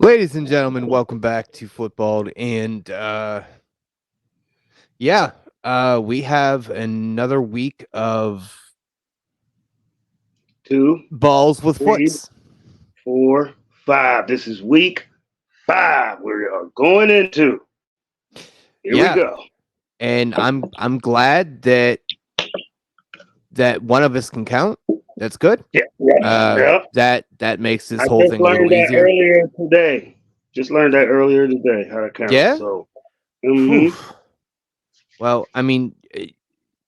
Ladies and gentlemen, welcome back to Footbald. And we have another week of Two, balls with three, foots. 4, 5. This is week 5. We are going into. Here we Yeah, go. and I'm glad that one of us can count. That's good. Yeah, yeah, yeah. That makes I this whole just thing a little learned that easier. earlier today. Just learned that earlier today how to count. Yeah. So, Whew. hmm Well, I mean,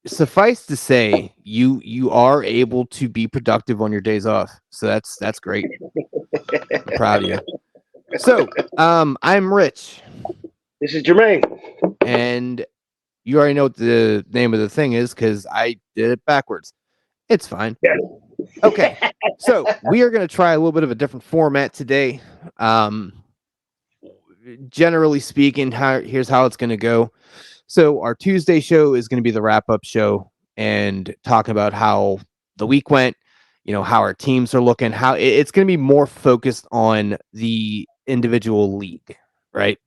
suffice to say, you are able to be productive on your days off. So that's great. I'm proud of you. So, I'm Rich. this is Jermaine. And you already know what the name of the thing is because I did it backwards. It's fine. Yeah. Okay. So we are going to try a little bit of a different format today. Um, Generally speaking, here's how it's going to go. So our Tuesday show is going to be the wrap up show and talking about how the week went, how our teams are looking, how it's going to be more focused on the individual league, right?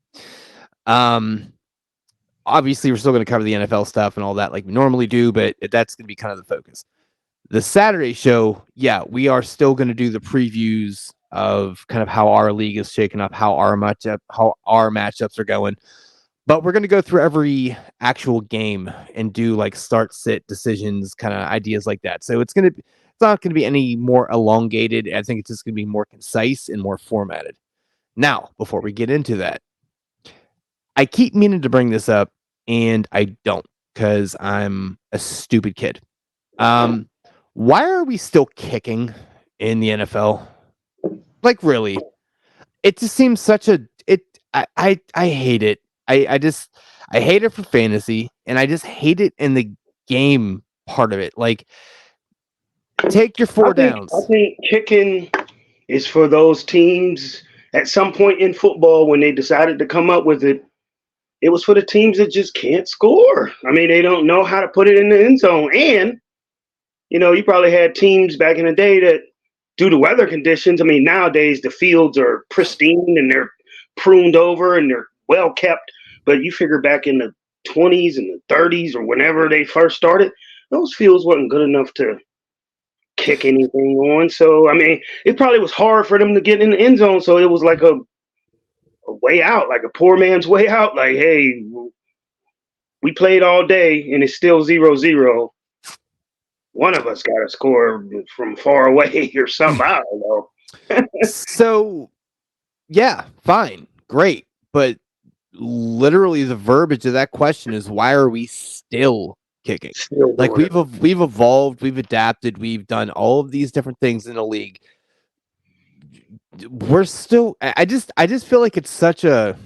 Um, Obviously we're still going to cover the NFL stuff and all that like we normally do, but that's going to be kind of the focus. The Saturday show, yeah, we are still going to do the previews of kind of how our league is shaking up, how our matchups are going. But we're going to go through every actual game and do like start sit decisions, kind of ideas like that. So it's not going to be any more elongated. I think it's just going to be more concise and more formatted. Now, before we get into that, I keep meaning to bring this up and I don't because I'm a stupid kid. Um, why are we still kicking in the NFL? Like, really? It just seems such a it. I hate it. I hate it for fantasy, and I just hate it in the game part of it. Like, take your I four think I downs. think kicking is for those teams at some point in football when they decided to come up with it. It was for the teams that just can't score. I mean, they don't know how to put it in the end zone. And you probably had teams back in the day that, due to weather conditions, I mean, nowadays the fields are pristine and they're pruned over and they're well kept. But you figure back in the 20s and the 30s or whenever they first started, those fields wasn't good enough to kick anything on. So, I mean, it probably was hard for them to get in the end zone. So it was like a way out, like a poor man's way out. Like, hey, we played all day and it's still 0-0. One of us got to score from far away or something. I don't know. So, yeah, fine, great, but literally the verbiage of that question is why are we still kicking? Still Like doing it. we've evolved, we've adapted, we've done all of these different things in the league. We're still I just feel like it's such a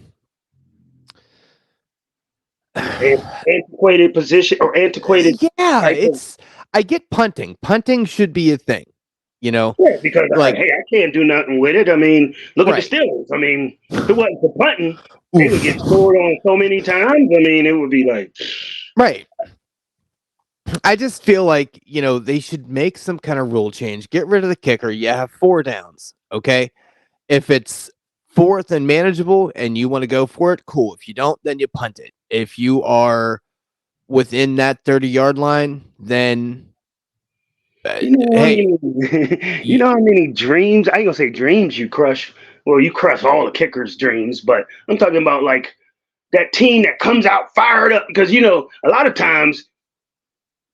Antiquated position or antiquated yeah, type of. it's I get punting. Punting should be a thing, you know? Yeah, because Like hey, I can't do nothing with it. I mean, look at the right. Steelers. I mean, if it wasn't for punting, they would Oof. get scored on so many times. I mean, it would be like, Right. I just feel like, they should make some kind of rule change. Get rid of the kicker. You have four downs, okay? If it's fourth and manageable and you want to go for it, cool. If you don't, then you punt it. If you are within that 30-yard line, then uh, you know how hey, many, you y- know how many dreams. I ain't gonna say dreams you crush. Well, you crush all the kickers' dreams, but I'm talking about like that team that comes out fired up because a lot of times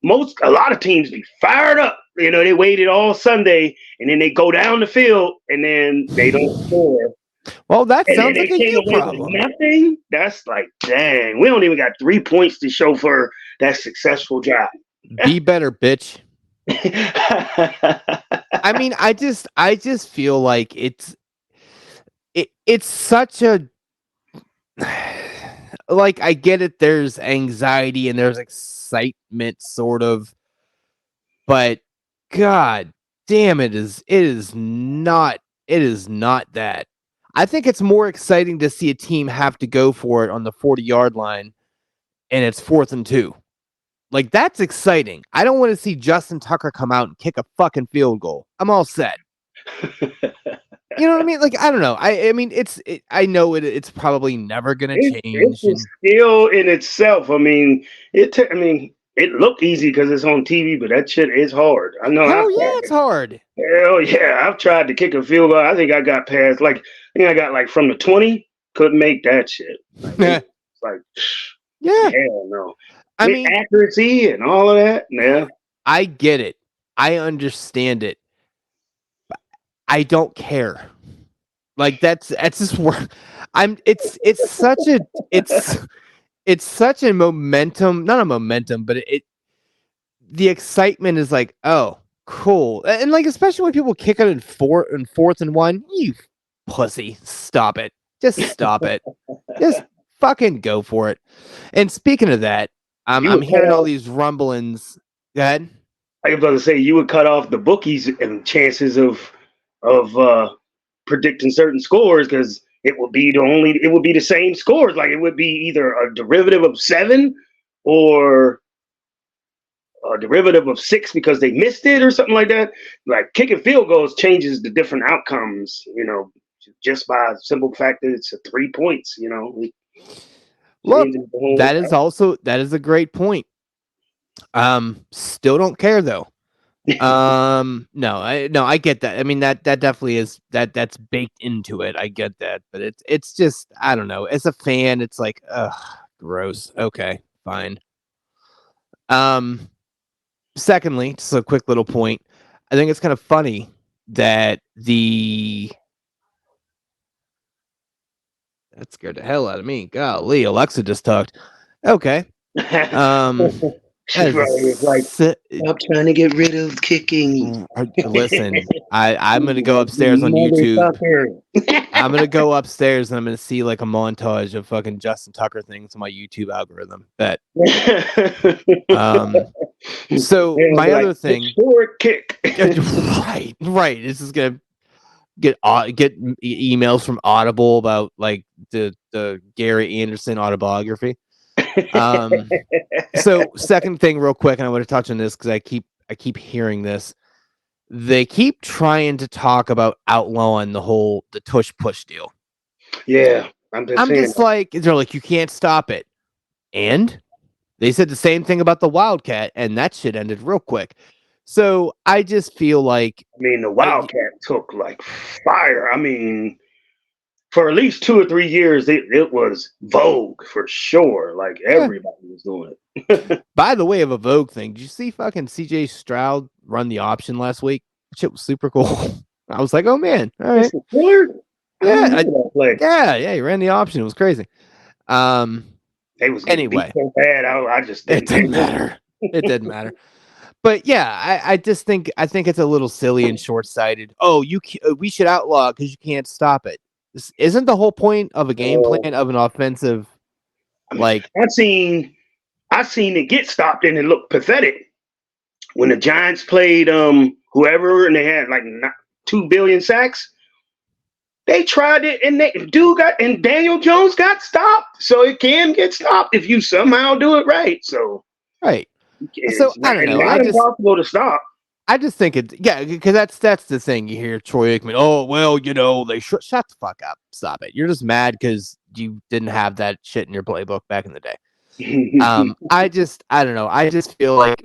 a lot of teams be fired up. They waited all Sunday and then they go down the field and then they don't score. well, that And then sounds they like a came you away with problem. nothing. That's like, dang, we don't even got 3 points to show for that successful drive. Be better, bitch. I mean, I just feel like it's such a like I get it. There's anxiety and there's excitement, sort of, but God damn, it is not that. I think it's more exciting to see a team have to go for it on the 40-yard line and it's 4th and 2. Like that's exciting. I don't want to see Justin Tucker come out and kick a fucking field goal. I'm all set. You know what I mean? Like, I don't know. I mean, I know it's probably never gonna It's change. a And skill in itself. I mean, I mean, it looked easy because it's on TV, but that shit is hard. I know hell I've yeah, tried it's it. hard. Hell yeah, I've tried to kick a field goal. I think I got past like I think I got like from the 20. Couldn't make that shit. Like it's like Yeah. hell no. I With mean, accuracy and all of that. Yeah. I get it. I understand it. I don't care. Like that's just where it's such a it's it's such a momentum, not a momentum, but the excitement is like, oh, cool. And like especially when people kick it in fourth and one, you pussy. Stop it. Just stop it. Just fucking go for it. And speaking of that, You I'm would cut hearing all off these rumblings. Go ahead. I was about to say you would cut off the bookies and chances of predicting certain scores because it would be the same scores. Like it would be either a derivative of 7 or a derivative of 6 because they missed it or something like that. Like kicking field goals changes the different outcomes, just by simple fact that it's a 3 points, it Look, changes the whole that is a great point. Still don't care though. No, I get that. I mean that definitely is that's baked into it. I get that, but it's just I don't know. As a fan, it's like, ugh, gross. Okay, fine. Um, Secondly, just a quick little point. I think it's kind of funny that that scared the hell out of me. Golly, Alexa just talked. Okay. Um, She that probably was like, is stop trying to get rid of kicking. listen. I'm gonna go Like, upstairs on YouTube. motherfucker. I'm gonna go upstairs and I'm gonna see like a montage of fucking Justin Tucker things on my YouTube algorithm. Bet. Um. So And my like, other thing, short kick. right. This is gonna get emails from Audible about like the Gary Anderson autobiography. Um. So second thing, real quick, and I want to touch on this because I keep hearing this. They keep trying to talk about outlawing the tush push deal. Yeah, I'm just I'm saying. just like, they're like, you can't stop it. And they said the same thing about the Wildcat, and that shit ended real quick. So I just feel like, I mean, the Wildcat took like fire. I mean, for at least 2 or 3 years, it was Vogue for sure. Like yeah. everybody was doing it. By the way of a Vogue thing, did you see fucking CJ Stroud run the option last week? That shit was super cool. I was like, oh man, all right, Mr. Willard? I don't yeah, remember that play. yeah, he ran the option. It was crazy. Um, They was getting beat anyway, so bad, I just it didn't pay didn't matter. It didn't matter. But yeah, I just think it's a little silly and short sighted. Oh, we should outlaw because you can't stop it. This isn't the whole point of a game attention. plan of an offensive. I mean, Like, I seen it get stopped and it looked pathetic when the Giants played whoever and they had like 2 billion sacks. They tried it and Daniel Jones got stopped. So it can get stopped if you somehow do it right. So right. So it's I not, don't and know. not impossible to stop. I just think it's yeah, because that's the thing. You hear Troy Aikman. Oh well, they shut the fuck up. Stop it. You're just mad because you didn't have that shit in your playbook back in the day. I don't know. I just feel like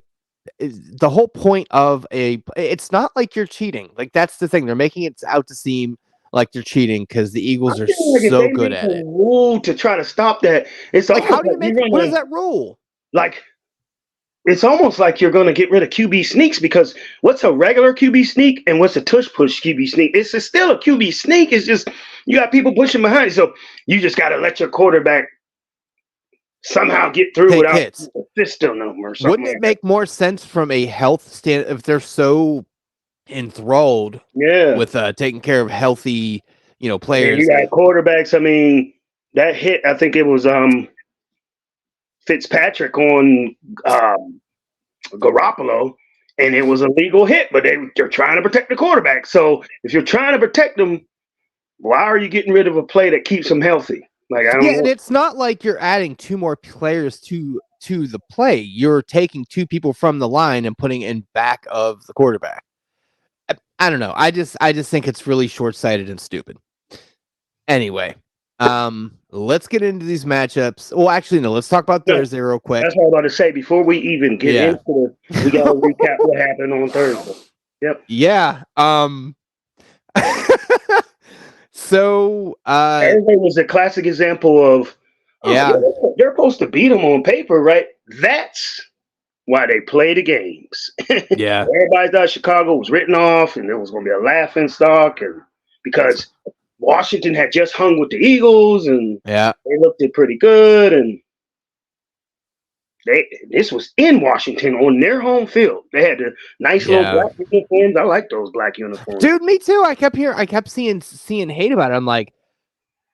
the whole point of it's not like you're cheating. Like that's the thing. They're making it out to seem like they're cheating because the I Eagles are feel like if so they good make at a it. rule to try to stop that, it's Like, how almost do like you you're make? What is gonna that rule? like it's almost like you're going to get rid of QB sneaks because what's a regular QB sneak and what's a tush push QB sneak? Still a QB sneak. It's just you got people pushing behind. So you just got to let your quarterback somehow get through Take without hits. assisting them or something Wouldn't like it that. make more sense from a health stand if they're so enthralled Yeah. with taking care of healthy, I mean, you players? got quarterbacks. I mean, that hit, I think it was Fitzpatrick on Garoppolo, and it was a legal hit, but they're trying to protect the quarterback. So if you're trying to protect them, why are you getting rid of a play that keeps them healthy? Like I don't Yeah, and know. it's not like you're adding two more players to the play. You're taking two people from the line and putting in back of the quarterback. I I don't know. I just think it's really short-sighted and stupid. Anyway, let's get into these matchups. Well, actually, no. Let's talk about Yeah, Thursday real quick. that's what I was about to say. Before we even get Yeah. into it, we got to recap what happened on Thursday. Yep. Yeah. So, Thursday was a classic example of, yeah, they're supposed to beat them on paper, right? That's why they play the games. yeah, Everybody thought Chicago was written off and it was going to be a laughing stock, and because Washington had just hung with the Eagles and yeah, they looked it pretty good, and this was in Washington on their home field. They had the nice little yeah. black uniforms. I like those black uniforms. Dude, me too. I kept seeing hate about it. I'm like,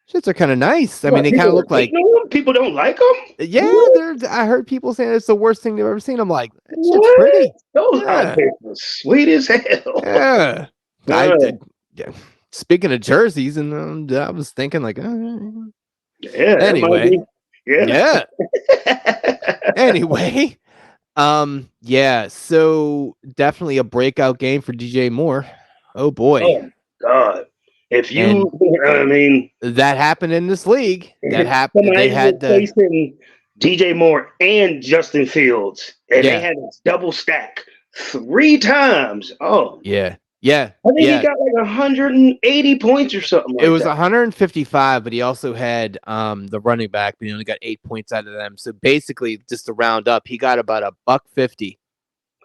shits are kind of nice. I mean, What, they kind people of were look like, hating on them? People don't like them? yeah, What? I heard people saying it's the worst thing they've ever seen. I'm like, that shit's What? pretty. Those Yeah, outfits were sweet as hell. yeah. Uh, Yeah. Speaking of jerseys, and I was thinking like, yeah, that might anyway, be. Yeah. yeah. Anyway, yeah. So definitely a breakout game for DJ Moore. Oh boy, Oh God! If and you, I mean, that happened in this league. That happened. They somebody's had the replacing DJ Moore and Justin Fields, and they yeah, had a double stack 3 times. Oh, yeah, yeah, I think he yeah. got like 180 points or something It like was that. 155, but he also had the running back, but he only got 8 points out of them. So basically, just to round up, he got about a $150.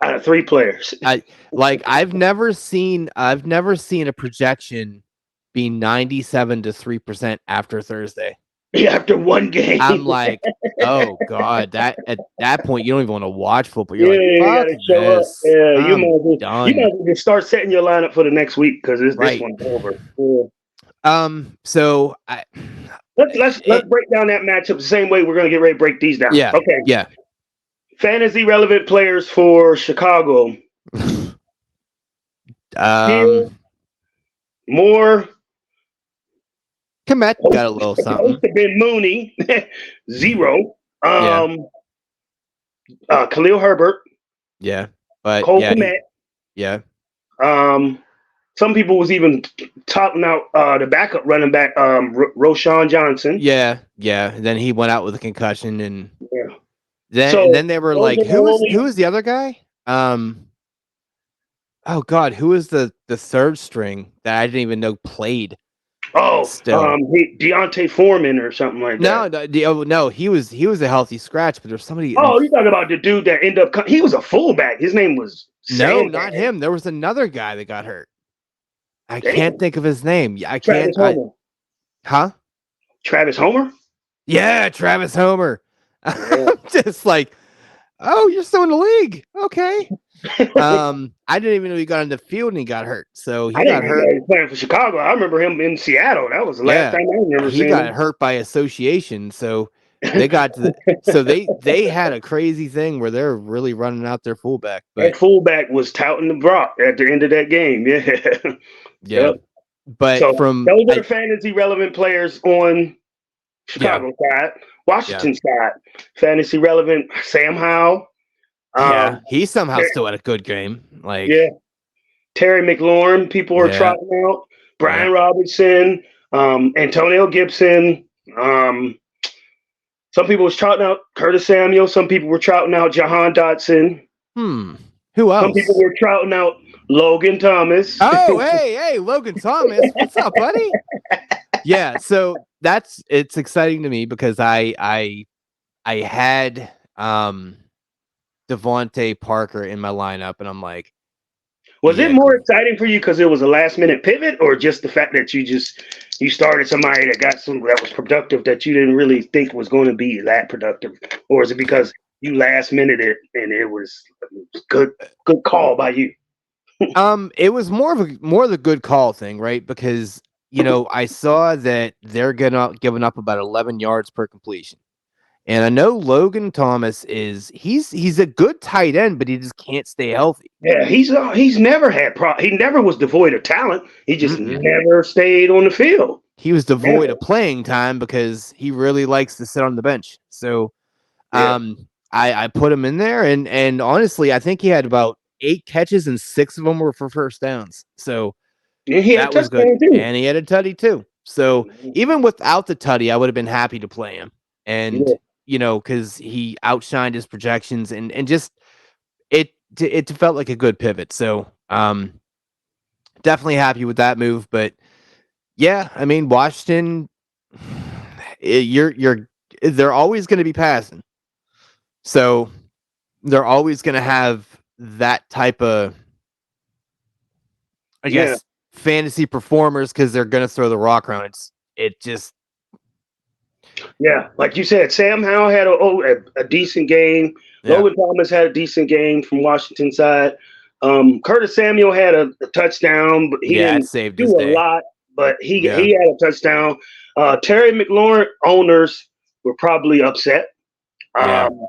Out of 3 players. I've never seen a projection be 97 to 3% after Thursday. After one game. I'm like, oh God, that at that point you don't even want to watch football. You're Yeah, like, you fuck gotta show up. this. Yeah, you I'm might as done. well just start setting your lineup for the next week because this Right. one's over. Yeah. So Let's break down that matchup the same way we're gonna get ready to break these down. yeah. Okay. Yeah. Fantasy relevant players for Chicago. Moore. Komet got a little something. Supposed to been Mooney. 0. Yeah. Khalil Herbert. Yeah. But Cole yeah. Kmet. Yeah. Some people was even talking out the backup running back, Roshan Johnson. Yeah. Yeah. Then he went out with a concussion, and yeah. then they were like, who was the other guy? Oh God, who was the third string that I didn't even know played? Oh, still. Deontay Foreman or something like that. No, he was a healthy scratch, but there's somebody. Oh, you're talking about the dude that ended up. He was a fullback. His name was. No, not him. There was another guy that got hurt. I can't think of his name. I can't. Huh? Travis Homer? Yeah, Travis Homer. Yeah. Just like, oh, you're still in the league. Okay. I didn't even know he got on the field and he got hurt. So he got hurt. He was playing for Chicago. I remember him in Seattle. That was the last time I remember seeing him. He got hurt by association. So they got to so they had a crazy thing where they're really running out their fullback. But that fullback was touting the Brock at the end of that game. Yeah. Yeah. But so those are the fantasy relevant players on Chicago side. Washington side, fantasy relevant Sam Howell. He somehow still had a good game. Like Terry McLaurin, people are trotting out. Brian Robinson, Antonio Gibson. Some people was trotting out Curtis Samuel. Some people were trotting out Jahan Dotson. Who else? Some people were trotting out Logan Thomas. Oh, hey, Logan Thomas. What's up, buddy? Yeah, so it's exciting to me because I had Devontae Parker in my lineup, and I'm like, was it more exciting for you because it was a last minute pivot, or just the fact that you started somebody that was productive that you didn't really think was going to be that productive, or is it because you last minute it and it was good call by you? It was more of the good call thing, right? Because I saw that they're giving up about 11 yards per completion. And I know Logan Thomas he's a good tight end, but he just can't stay healthy. Yeah, he's never had he never was devoid of talent. He just never stayed on the field. He was devoid of playing time because he really likes to sit on the bench. So I put him in there, and honestly, I think he had about 8 catches and 6 of them were for first downs. So And he had a that was good. touchdown too. And he had a tutty too. So even without the tutty, I would have been happy to play him. And Yeah, because he outshined his projections and just it felt like a good pivot. So definitely happy with that move. But yeah, I mean Washington, they're always going to be passing. So they're always going to have that type of, I yeah, guess, fantasy performers because they're going to throw the rock around. It just yeah. Like you said, Sam Howell had a decent game. yeah Logan Thomas had a decent game from Washington side. Curtis Samuel had a touchdown, but he yeah it didn't saved do his a day. lot. But Yeah, he had a touchdown. Terry McLaurin owners were probably upset. yeah. Um,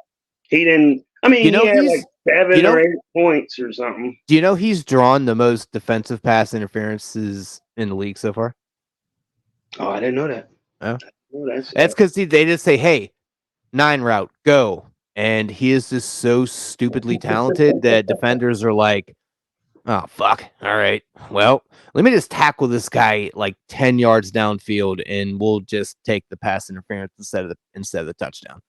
he didn't. I You mean, he know had like he's you 7 or 8 points or something. do you know he's drawn the most defensive pass interferences in the league so far? Oh, I didn't know that. Oh, Oh, that's because they just say, "Hey, 9 route, go," and he is just so stupidly talented that defenders are like, "Oh fuck, all right, well, let me just tackle this guy like 10 yards downfield, and we'll just take the pass interference instead of the touchdown."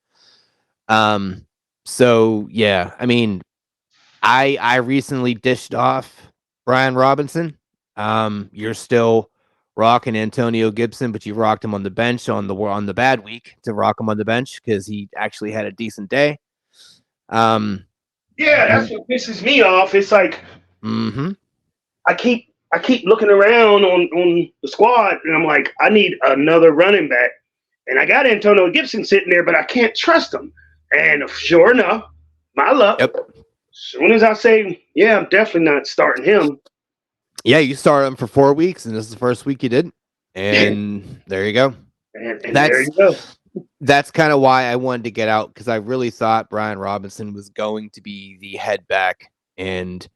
Um, so yeah, I mean, I recently dished off Brian Robinson. You're still rocking Antonio Gibson, but you rocked him on the bench on the bad week to rock him on the bench because he actually had a decent day. Um, Yeah, that's you, what pisses me off. It's like mm-hmm, I keep looking around on the squad, and I'm like, I need another running back, and I got Antonio Gibson sitting there, but I can't trust him. And sure enough, my luck. yep, As soon as I say, yeah, I'm definitely not starting him. yeah, you started him for 4 weeks, and this is the first week you didn't, and there you go. And there That's you go. that's kind of why I wanted to get out because I really thought Brian Robinson was going to be the head back, and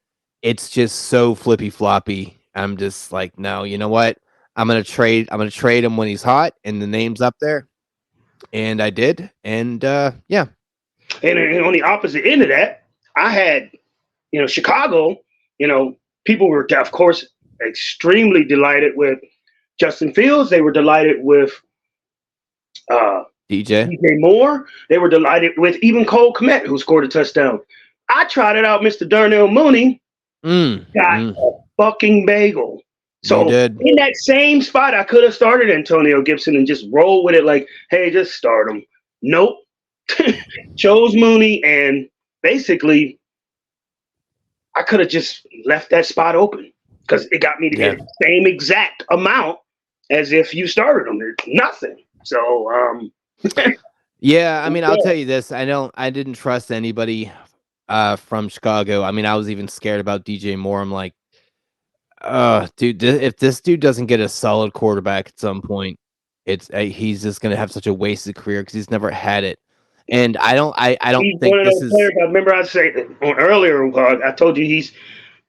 it's just so flippy floppy. I'm just like, no, you know what? I'm gonna trade him when he's hot, and the name's up there, and I did, and yeah, And on the opposite end of that, I had, Chicago, people were, of course, extremely delighted with Justin Fields. They were delighted with uh, DJ. DJ Moore. They were delighted with even Cole Kmet, who scored a touchdown. I trotted out Mr. Darnell Mooney, Mm, got mm, a fucking bagel. you So did. in that same spot, I could have started Antonio Gibson and just roll with it like, hey, just start him. Nope. Chose Mooney, and basically I could have just left that spot open because it got me to Yeah, get the same exact amount as if you started them. There's nothing. So yeah. I mean, I'll yeah. tell you this: I didn't trust anybody from Chicago. I mean, I was even scared about DJ Moore. I'm like, dude, if this dude doesn't get a solid quarterback at some point, he's just gonna have such a wasted career because he's never had it. And I don't He's think one of this those is. players. I remember I said on earlier. I told you he's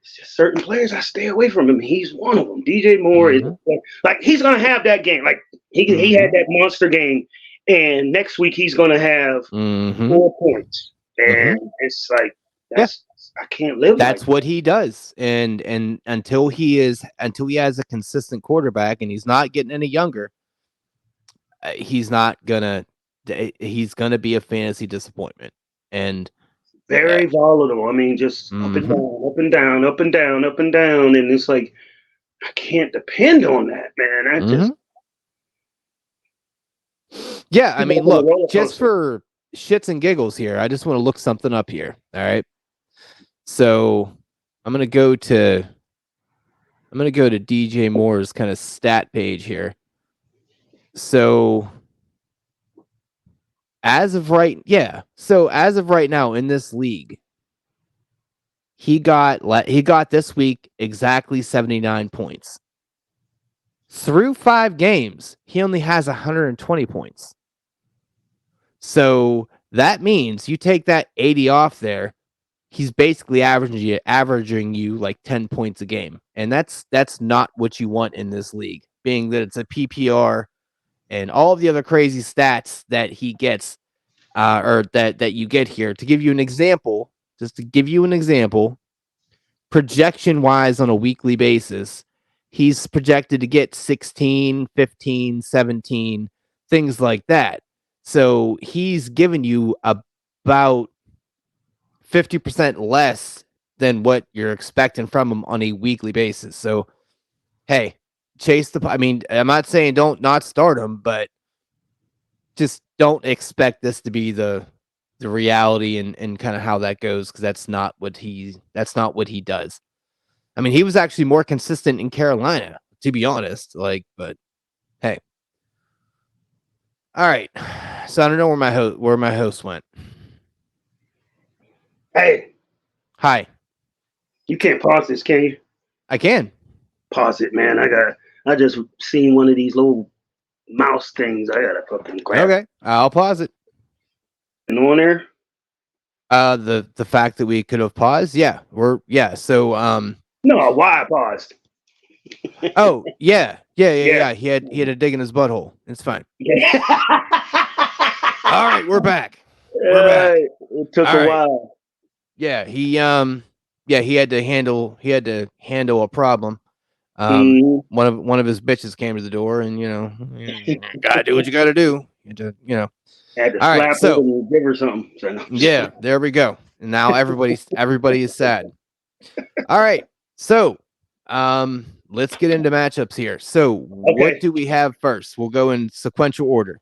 just certain players I stay away from him. He's one of them. DJ Moore is Mm-hmm, like he's gonna have that game. Like he had mm-hmm, that monster game, and next week he's gonna have mm-hmm, 4 points, mm-hmm. and it's like Yeah, that's I can't live like that's what he does. And until he has a consistent quarterback, and he's not getting any younger, he's not gonna. He's gonna be a fantasy disappointment. And uh, very volatile. I mean, just up and mm-hmm, down, up and down, up and down, up and down, and it's like I can't depend on that, man. I mm-hmm. just Yeah, I too much mean, of a look, roller just coaster. for shits and giggles here, I just want to look something up here. All right. So I'm gonna go to DJ Moore's kind of stat page here. So as of right now in this league, he got this week exactly 79 points. Through 5 games, he only has 120 points. So that means you take that 80 off there, he's basically averaging you like 10 points a game. And that's not what you want in this league, being that it's a PPR and all of the other crazy stats that he gets or that you get here. To give you an example, just to give you an example, projection wise on a weekly basis, he's projected to get 16, 15, 17, things like that. So he's given you about 50% less than what you're expecting from him on a weekly basis. So, hey, I mean, I'm not saying don't not start him, but just don't expect this to be the reality and kind of how that goes, because that's not what he does. I mean, he was actually more consistent in Carolina, to be honest. But hey, all right. So I don't know where my host went. Hey, Hi, you can't pause this, can you? I can. Pause it, man. I just seen one of these little mouse things. I gotta fucking grab Okay, I'll pause it. it on there. The fact that we could have paused, yeah. So No, why I paused? oh yeah. Yeah. He had a dig in his butthole. It's fine. Yeah. All right, we're back. We're back. It took All a right. while. Yeah, he had to handle a problem. Mhm. One of his bitches came to the door, and gotta do what you gotta do. Had to All right, slap her so and give her something. So, no. yeah, there we go. And now everybody is sad. All right, so let's get into matchups here. So what Okay. do we have first? We'll go in sequential order.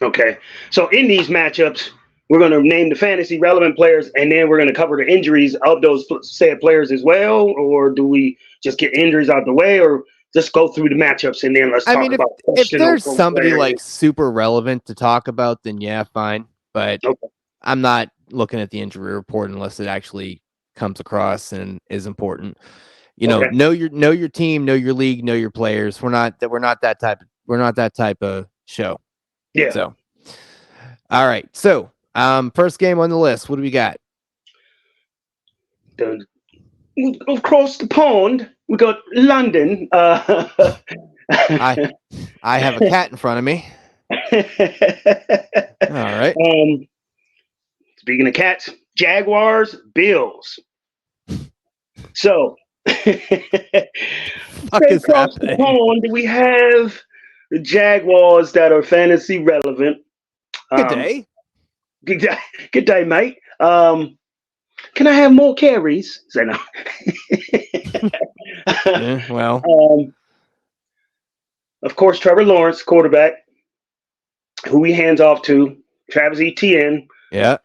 Okay. So in these matchups, we're going to name the fantasy relevant players, and then we're going to cover the injuries of those said players as well. Or do we just get injuries out the way, or just go through the matchups and then let's I talk mean, about if there's questionable somebody players? like super relevant to talk about, then yeah, fine. But Okay. I'm not looking at the injury report unless it actually comes across and is important. Okay. Know your team, know your league, know your players. We're not that type of show. Yeah. So, all right. So, first game on the list. What do we got? Done. Across the pond, we got London. I have a cat in front of me. All right. Speaking of cats, Jaguars, Bills. So, Fuck is across the happening? pond, we have the Jaguars that are fantasy relevant. Good day. Good day, mate. Can I have more carries? Say no. Well, Of course, Trevor Lawrence, quarterback, who he hands off to, Travis Etienne. yeah.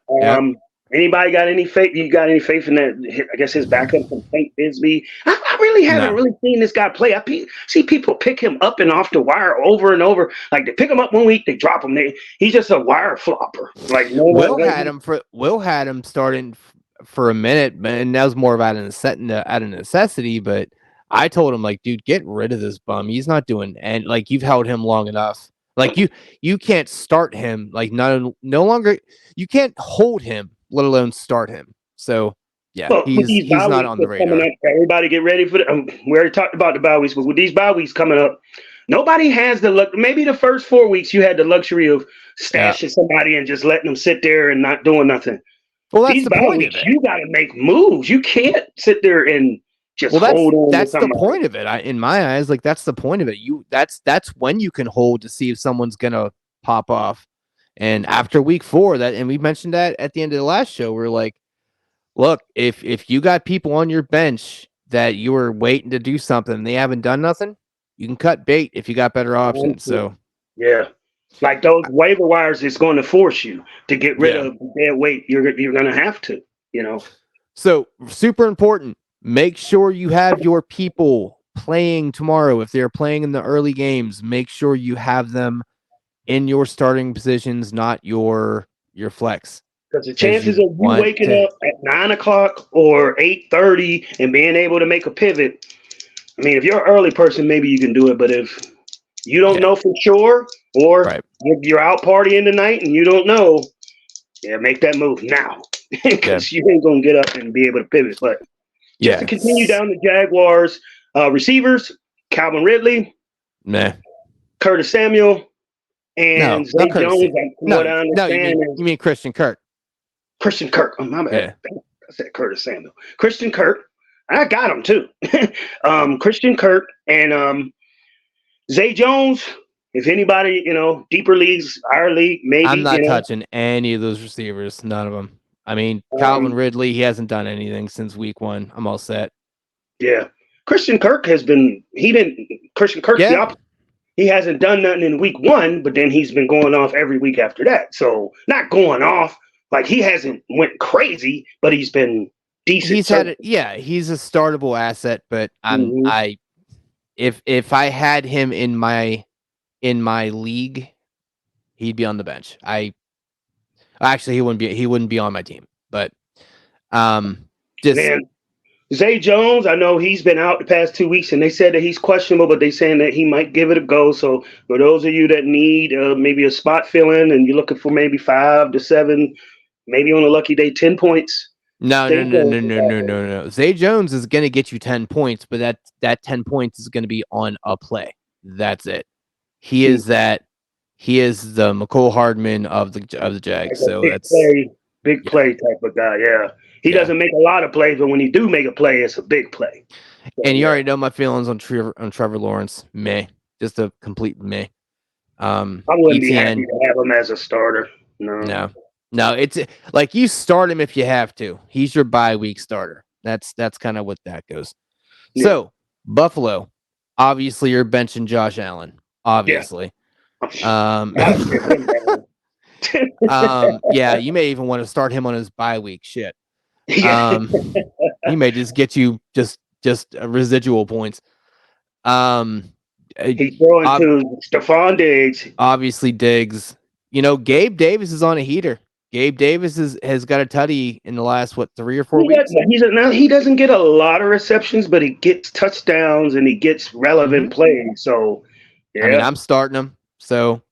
Anybody got any faith? You got any faith in that? I guess his backup from St. Bisbee. I really haven't really seen this guy play. See people pick him up and off the wire over and over. Like they pick him up one week, they drop him. He's just a wire flopper. Like no Will had him starting for a minute, and that was more about out of necessity. But I told him, like, dude, get rid of this bum. He's not doing, and like you've held him long enough. Like you can't start him. Like no longer. You can't hold him, let alone start him. So yeah, Well, with these he's bye not weeks on the that's coming radar. up, everybody get ready for it. We already talked about the bye weeks, but with these bye weeks coming up, nobody has the luck. Maybe the first 4 weeks you had the luxury of stashing somebody and just letting them sit there and not doing nothing. Well, that's These the bye point of weeks, it. you got to make moves. You can't sit there and just hold on. That's the point of it. In my eyes, like that's the point of it. That's when you can hold to see if someone's gonna pop off. And after week 4, and we mentioned that at the end of the last show, we're like, look, if you got people on your bench that you were waiting to do something and they haven't done nothing, you can cut bait if you got better options. So yeah. Like those waiver wires is going to force you to get rid of dead weight. You're going to have to, So super important. Make sure you have your people playing tomorrow. If they're playing in the early games, make sure you have them in your starting positions, not your flex. Because the chances of you waking up at 9:00 or 8:30 and being able to make a pivot, I mean, if you're an early person, maybe you can do it. But if you don't know for sure, or you're out partying tonight and you don't know, make that move now. Because you ain't going to get up and be able to pivot. But just to continue down the Jaguars, receivers, Calvin Ridley, Curtis Samuel, and Zay Jones. From what I understand, you mean Christian Kirk. Christian Kirk. Oh, my bad. I said Curtis Samuel. Christian Kirk. I got him too. Christian Kirk and Zay Jones. If anybody, deeper leagues, our league, I'm maybe, not touching any of those receivers. None of them. I mean, Calvin um, Ridley, he hasn't done anything since week 1. I'm all set. yeah. Christian Kirk has been, Christian Kirk's the Yeah, opposite. He hasn't done nothing in week 1, but then he's been going off every week after that. So not going off, like he hasn't went crazy, but he's been decent. he's had it. Yeah, he's a startable asset, but Mhm. if I had him in my league, he'd be on the bench. Actually he wouldn't be on my team. But just Man, Zay Jones, I know he's been out the past 2 weeks, and they said that he's questionable, but they saying that he might give it a go. So for those of you that need maybe a spot fill in, and you're looking for maybe 5 to 7, maybe on a lucky day 10 points, no, Zay no, no, Jones no, is no, out no, there. no, no. Zay Jones is going to get you 10 points, but that 10 points is going to be on a play. That's it. He Hmm. is that. He is the McCole Hardman of the Like Jags. a So that's big yeah, play type of guy. Yeah, he yeah. doesn't make a lot of plays, but when he do make a play, it's a big play. So And you yeah, already know my feelings on Trevor Lawrence. Meh, just a complete meh. I wouldn't be happy ETN, to have him as a starter. No. no, no. It's like you start him if you have to. He's your bye week starter. That's kind of what that goes. Yeah. So Buffalo, obviously you're benching Josh Allen. Yeah. Obviously, um, Gotta sit him down. yeah, you may even want to start him on his bye week. Shit. Yeah. Um, he may just get you just residual points. Um, uh, He's throwing ob- to Stephon Diggs. obviously Diggs. Gabe Davis is on a heater. Gabe Davis has got a tutty in the last 3 or 4 weeks. He doesn't get a lot of receptions, but he gets touchdowns and he gets Hmm. relevant plays. So I mean, yeah, I'm starting him, so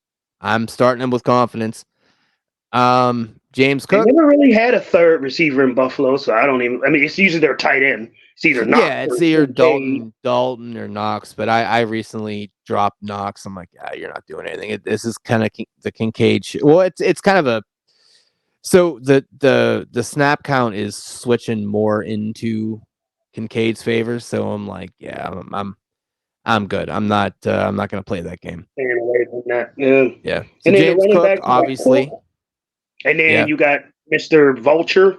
I'm starting him with confidence. James they Cook. never really had a third receiver in Buffalo, so I don't even. I mean, it's usually their tight end. It's either Knox Yeah, or it's either Kincaid. Dalton or Knox, but I recently dropped Knox. I'm like, yeah, you're not doing anything. This is kind of the Kincaid. Well, it's kind of a so the snap count is switching more into Kincaid's favor. So I'm like, yeah, I'm good. I'm not gonna play that game. Staying away from that. Yeah. Yeah. So And then the James running Cook, back, you got obviously, Cook, and then yeah. you got Mr. Vulture,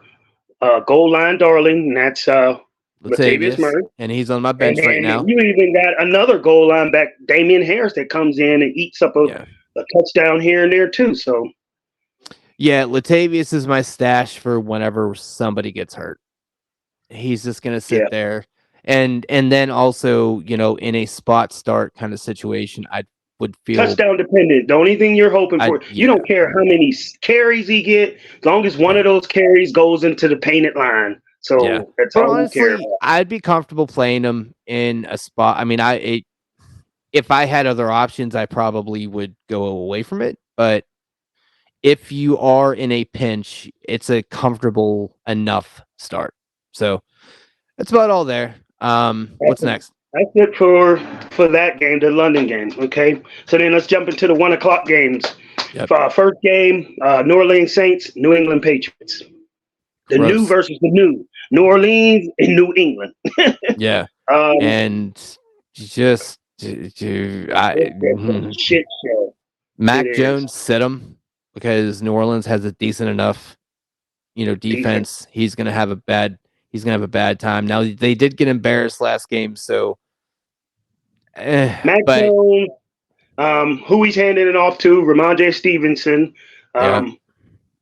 goal line darling, and that's Latavius Latavius, Murray. and he's on my And bench right then now. you even got another goal line back, Damian Harris, that comes in and eats up Yeah. a touchdown here and there too. So Yeah, Latavius is my stash for whenever somebody gets hurt. He's just gonna sit yeah, there, and then also, in a spot start kind of situation, I would feel, touchdown dependent. The only thing you're hoping for, you yeah, don't care how many carries he get, as long as one yeah, of those carries goes into the painted line. yeah. So that's But all you care honestly, about. I'd be comfortable playing him in a spot. I mean, if I had other options, I probably would go away from it. But if you are in a pinch, it's a comfortable enough start. So that's about all there. That's What's it. next? That's it for that game, the London game. Okay, so then let's jump into the 1 o'clock games. Yep. First game, New Orleans Saints, New England Patriots. The new Gross. versus the new. New Orleans and New England. Yeah. Um, And just I it's a shit show. It Mac is Jones sit him because New Orleans has a decent enough, defense. defense. He's gonna have a bad time. Now they did get embarrassed last game, so Mac but Jones, who he's handing it off to, Ramondre Stevenson. yeah, Um,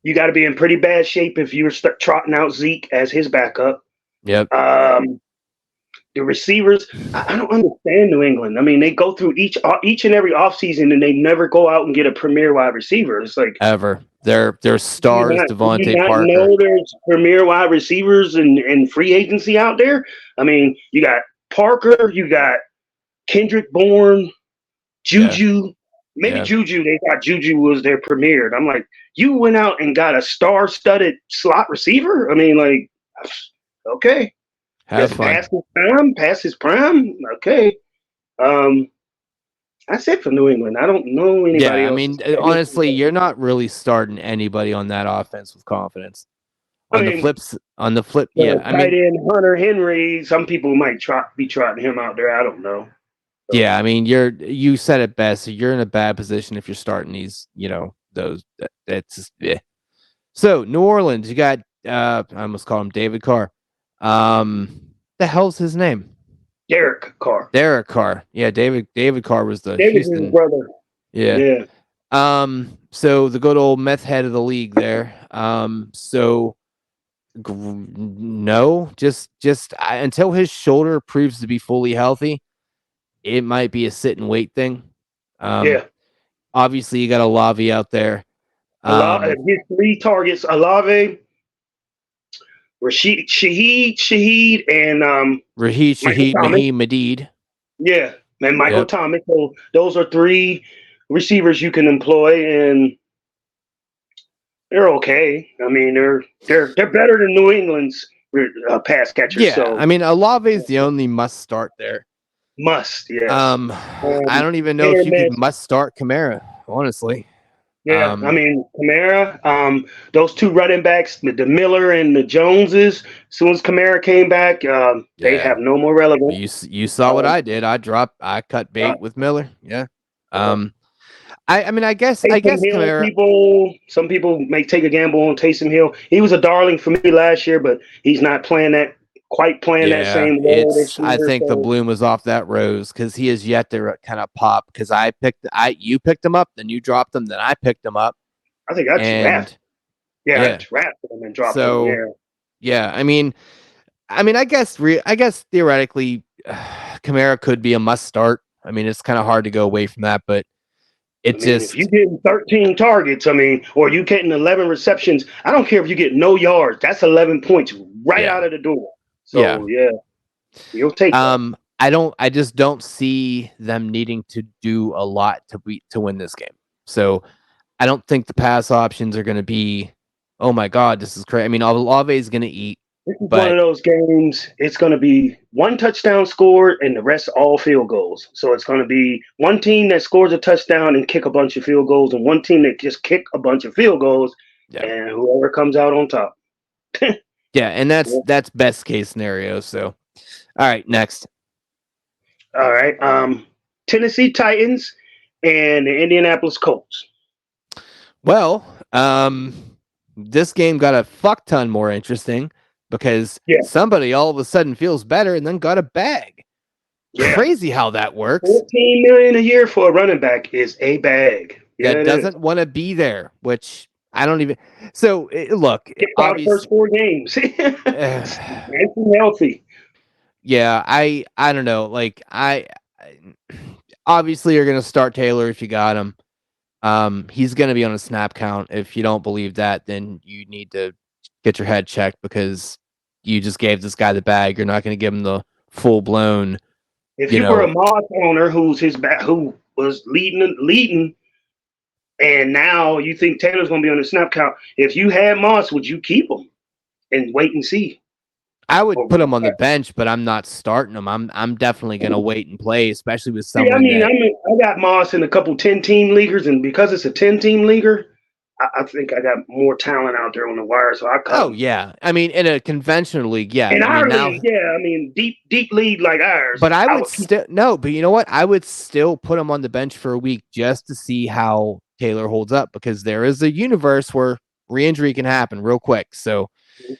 you got to be in pretty bad shape if you're trotting out Zeke as his backup. yep, Um, the receivers, I don't understand New England. I mean, they go through each and every offseason and they never go out and get a premier wide receiver. It's like, ever. They're stars, do you Devontae not Parker. know there's premier wide receivers and free agency out there? I mean, you got Parker, you got Kendrick Bourne, Yeah, Juju. Maybe yeah. Juju, they thought Juju was their premier. And I'm like, you went out and got a star studded slot receiver? I mean, like, okay. Have Does it fun. pass his prime? Pass his prime? Okay. Um, that's it for New England. I don't know Yeah, anybody I else. mean, honestly, you're not really starting anybody on that offense with confidence. I On the mean, flips, on the flip, the yeah. I tight mean, end Hunter Henry. Some people might be trotting him out there. I don't know. So, yeah. I mean, you said it best. You're in a bad position if you're starting these. Those. That's just, eh. So New Orleans, you got. I almost called him David Carr. The hell's his name? Derek Carr. Derek Carr. Yeah, David Carr was the David's his Houston. brother. Yeah. Yeah. So the good old meth head of the league there. So no, just until his shoulder proves to be fully healthy, it might be a sit and wait thing. Um, Yeah. Obviously you got Olavi out there. His three targets: Alave, Shaheed, and Raheed Michael Shaheed Thomas. Mahee Medid. Yeah, and Michael Yep. Thomas. So those are three receivers you can employ, and they're okay. I mean, they're better than New England's pass catchers. Yeah, So I mean Olave is the only must start there. must, yes. Um, I don't even know Hit if or you could miss. must start Kamara, honestly. Yeah, I mean Kamara. Those two running backs, the Miller and the Joneses. As soon as Kamara came back, they Yeah, have no more relevance. you saw what Um, I did. I cut uh, bait with Miller. Yeah. uh, Um, I mean I Taysom guess Hill, Kamara. some people may take a gamble on Taysom Hill. He was a darling for me last year, but he's not quite playing that Yeah, same role this it's. I year. think the So bloom was off that rose because he is yet to kind of pop. Because you picked him up, then you dropped him, then I picked him up, I think I drafted. and Yeah, I yeah. drafted him and dropped him. So Yeah, yeah, I mean, I guess theoretically, Kamara could be a must start. I mean, it's kind of hard to go away from that, but I it mean, if you just getting 13 targets, I mean, or you getting 11 receptions, I don't care if you get no yards. That's 11 points right yeah, out of the door. yeah. So yeah, you'll take that. I just don't see them needing to do a lot to win this game. So I don't think the pass options are going to be, oh my God, this is crazy. I mean, Olave is going to eat, This is one but of those games. It's going to be one touchdown scored and the rest all field goals. So it's going to be one team that scores a touchdown and kick a bunch of field goals, and one team that just kick a bunch of field goals, yeah, and whoever comes out on top. yeah, and that's best case scenario. So, all right, next. All right. Tennessee Titans and the Indianapolis Colts. Well, this game got a fuck ton more interesting because Yeah, somebody all of a sudden feels better and then got a bag. yeah. Crazy how that works. 14 million a year for a running back is a bag. Yeah, That it is. doesn't want to be there, which I don't even. So look, Get out the obviously, first 4 games. Nice and healthy. yeah, I don't know. Like obviously you're gonna start Taylor if you got him. He's gonna be on a snap count. If you don't believe that, then you need to get your head checked because you just gave this guy the bag. You're not gonna give him the full blown. If You you were a know, Moss owner who was leading, and now you think Taylor's going to be on the snap count, if you had Moss, would you keep him and wait and see? I would Or, put him on the bench, but I'm not starting him. I'm definitely gonna wait and play, especially with see, someone that. I got Moss in a couple 10-team leaguers, and because it's a 10-team leaguer, I think I got more talent out there on the wire, so I cut Oh him. yeah, I mean in a conventional league, yeah. In I mean our now, league, yeah, I mean deep league like ours, but I I would would keep. still no. But you know what? I would still put him on the bench for a week just to see how Taylor holds up because there is a universe where re-injury can happen real quick. So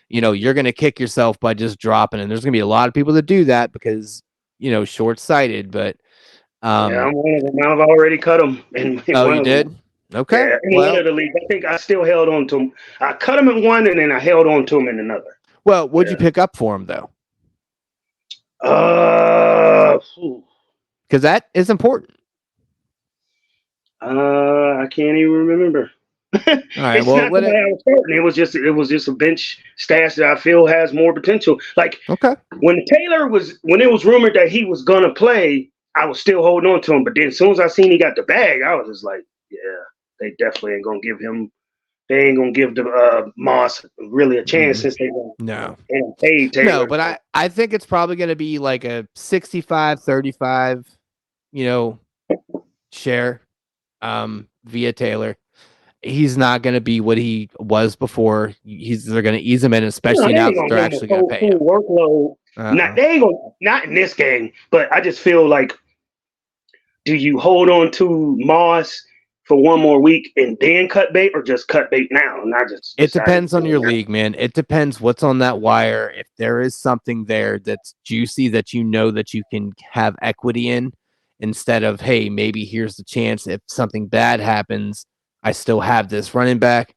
you're going to kick yourself by just dropping, and there's going to be a lot of people that do that because short sighted. But Yeah, um, I'm one of them. I've already cut him in oh, one you of them. did? Okay, Yeah, in one of well, the leagues. I think I still held on to him. I cut him in one, and then I held on to him in another. what'd you Yeah. pick up for him though? Phew. Because that is important. I can't even remember. All right, It's well, not let somebody it. I was starting. It was just a bench stash that I feel has more potential. Like Okay. when it was rumored that he was gonna play, I was still holding on to him. But then as soon as I seen he got the bag, I was just like, yeah, they definitely ain't gonna give him. They ain't gonna give the Moss really a chance since No. they done paid No, Taylor. but So I think it's probably going to be like a 65-35, share via Taylor. he's not going to be what he was before. They're going to ease him in, No, especially they now ain't that gonna they're give him a actually going to pay him. full workload. Not Uh-uh. they ain't gonna not in this game, but I just feel like, do you hold on to Moss for one more week and then cut bait, or just cut bait now? And I just It decided to depends on do it your now. league, man. It depends what's on that wire. If there is something there that's juicy that you know that you can have equity in, instead of, hey, maybe here's the chance if something bad happens, I still have this running back.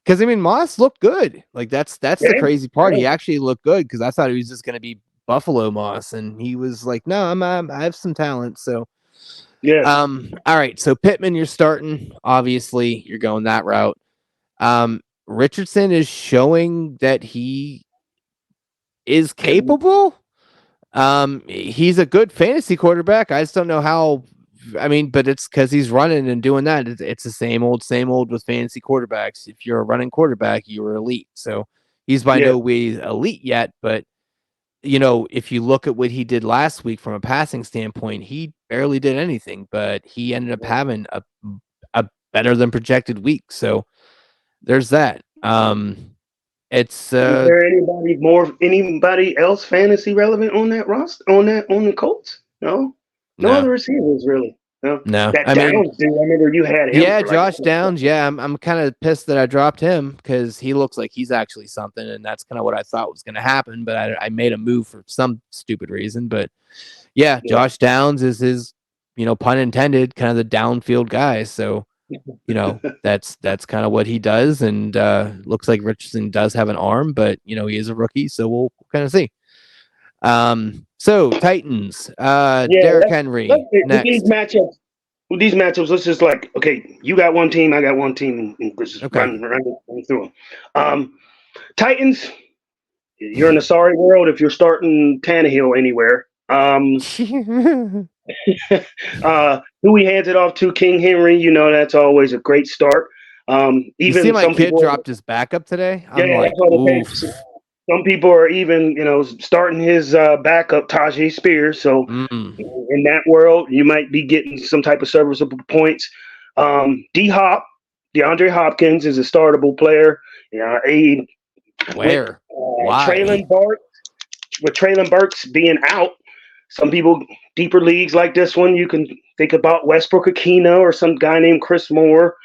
Because I mean, Moss looked good. Like that's Yeah, the crazy part. yeah, He actually looked good because I thought he was just going to be Buffalo Moss, and he was like, no, I have some talent. So, yeah. all right. So Pittman, you're starting. Obviously, you're going that route. Richardson is showing that he is capable. He's a good fantasy quarterback. I just don't know how. I mean, but it's because he's running and doing that. It's the same old with fantasy quarterbacks. If you're a running quarterback, you're elite. So he's by Yeah. no way elite yet. But you know, if you look at what he did last week from a passing standpoint, he barely did anything. But he ended up having a better than projected week. So there's that. It's Is there anybody else fantasy relevant on that roster on the Colts? No, no no, other receivers really. No, no. that I mean, Downs dude. I remember you had him yeah, for like. Josh Downs. Yeah, I'm kind of pissed that I dropped him because he looks like he's actually something, and that's kind of what I thought was going to happen. But I made a move for some stupid reason. But yeah, Yeah. Josh Downs is his, pun intended, kind of the downfield guy. So that's kind of what he does, and looks like Richardson does have an arm, but he is a rookie, so we'll kind of see. So Titans, Yeah, Derrick let's Henry with these next. matchups. With these matchups, let's just like, okay, you got one team, I got one team, and let's just Okay. run through them. Titans, you're in a sorry world if you're starting Tannehill anywhere. Who we hands it off to, King Henry. You know that's always a great start. You see, Even my some kid people, dropped his backup today. yeah, I'm that's like, what it oof. takes. Some people are even, starting his backup, Tajay Spears. So Mm. in that world, you might be getting some type of serviceable points. D Hop, DeAndre Hopkins is a startable player. A with Where? Why? Traylon Burks, with Traylon Burks being out, some people deeper leagues like this one, you can think about Westbrook Akina or some guy named Chris Moore,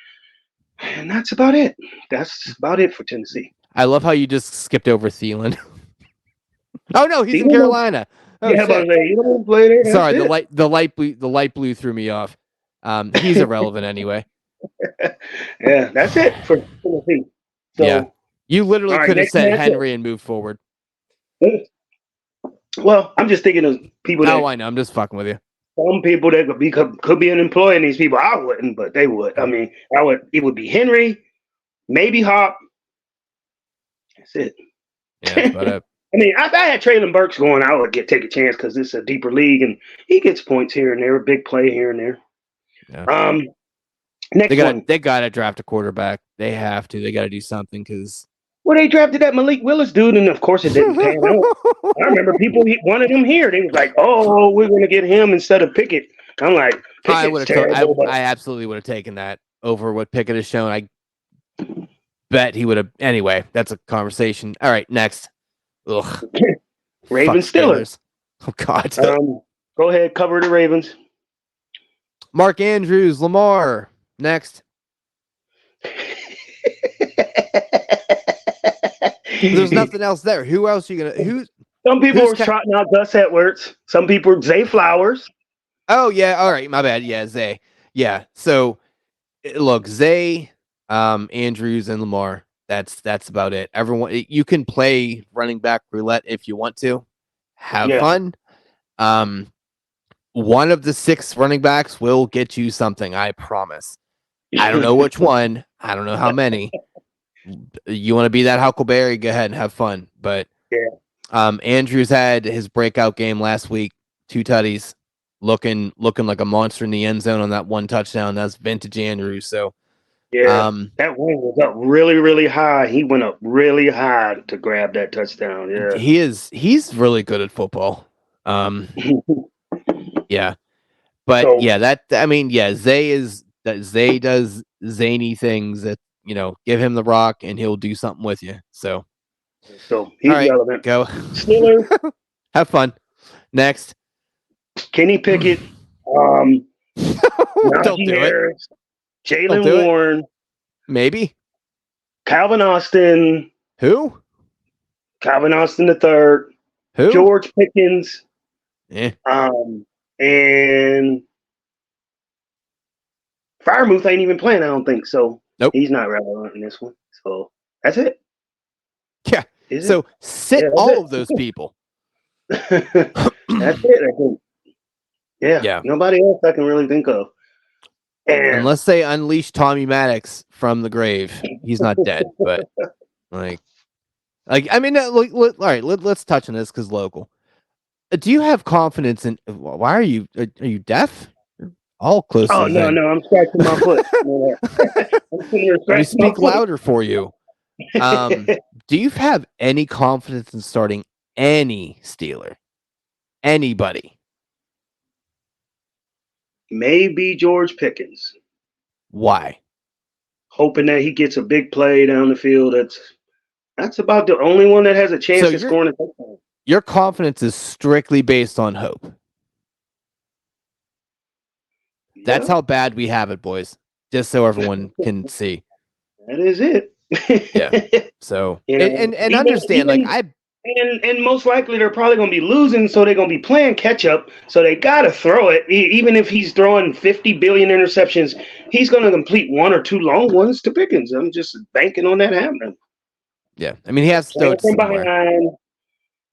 and that's about it. That's about it for Tennessee. I love how you just skipped over Thielen. Oh no, he's in Thielen, Carolina. Oh yeah, but shit. you don't play there. That's Sorry, it. the light blue threw me off. He's irrelevant anyway. Yeah, that's it for Tennessee. Yeah. So, You all literally right, could have next said matchup. Henry and moved forward. Well, I'm just thinking of people Oh, that I know. I'm just fucking with you. some people that could be an employee, and these people I wouldn't, but they would. I mean, I would. It would be Henry, maybe Hop. That's it. Yeah, that's about it. I mean, if I had Traylon Burks going, I would take a chance because it's a deeper league and he gets points here and there, a big play here and there. Yeah. Um, next one. They gotta draft a quarterback. They have to. They gotta do something because Well, they drafted that Malik Willis dude, and of course it didn't pan out. I remember people wanted him here. They was like, "Oh, we're going to get him instead of Pickett." I'm like, I would "Pickett's have terrible," but I absolutely would have taken that over what Pickett has shown. I bet he would have. Anyway, that's a conversation. All right, next. Ugh, fuck Ravens Steelers. Steelers. Oh God. Go ahead, cover the Ravens. Mark Andrews, Lamar. Next. There's nothing else there. Who else are you gonna? Some people Who's? are trotting out Gus Edwards. Some people are Zay Flowers. Oh yeah. All right. My bad. Yeah, Zay. Yeah. So look, Zay, Andrews, and Lamar. That's about it. Everyone, you can play running back roulette if you want to. Have Yeah. fun. One of the 6 running backs will get you something. I promise. I don't know which one. I don't know how many. You want to be that Huckleberry? Go ahead and have fun. But Yeah. Andrews had his breakout game last week. 2 tutties, looking like a monster in the end zone on that one touchdown. That's vintage Andrews. So Yeah. That wing was up really, really high. He went up really high to grab that touchdown. Yeah. he's really good at football. Yeah. But So yeah, that I mean, yeah, Zay does zany things that, give him the rock and he'll do something with you. So, So all he's right, relevant. go. Steelers, Have fun. Next. Kenny Pickett, Don't Najee do it. Harris, Don't do Jalen it. Warren, Maybe. Calvin Austin, Who? Calvin Austin III, Who? George Pickens, Eh. and Firemouth ain't even playing, I don't think. So Nope. he's not relevant in this one. So that's it. Yeah. Is So it? sit Yeah, all of those people. That's it, I think. Yeah. Nobody else I can really think of. And unless they unleash Tommy Maddox from the grave. He's not dead, but I mean, all right, let's touch on this because local. Do you have confidence in? Why are you deaf? You're all close to oh the no, thing. I'm scratching my foot. Let me speak louder for you. Do you have any confidence in starting any Steeler? Anybody? Maybe George Pickens. Why? Hoping that he gets a big play down the field. That's about the only one that has a chance So of scoring a touchdown. Your confidence is strictly based on hope. That's how bad we have it, boys. Just so everyone can see. That is it. Yeah. So and understand, and most likely they're probably going to be losing, so they're going to be playing catch up. So they got to throw it. Even if he's throwing 50 billion interceptions, he's going to complete one or two long ones to Pickens. I'm just banking on that happening. Yeah, I mean he has to throw it somewhere.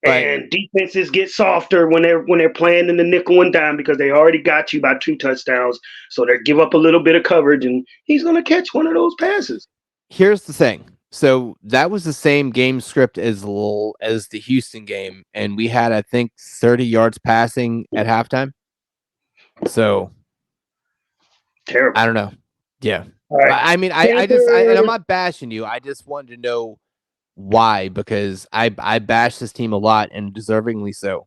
And defenses get softer when they're playing in the nickel and dime because they already got you by 2 touchdowns. So they give up a little bit of coverage, and he's going to catch one of those passes. Here's the thing. So that was the same game script as the Houston game, and we had, I think, 30 yards passing at halftime. So terrible. I don't know. Yeah. Right. I mean, and I'm not bashing you. I just wanted to know why, because I bash this team a lot, and deservingly so.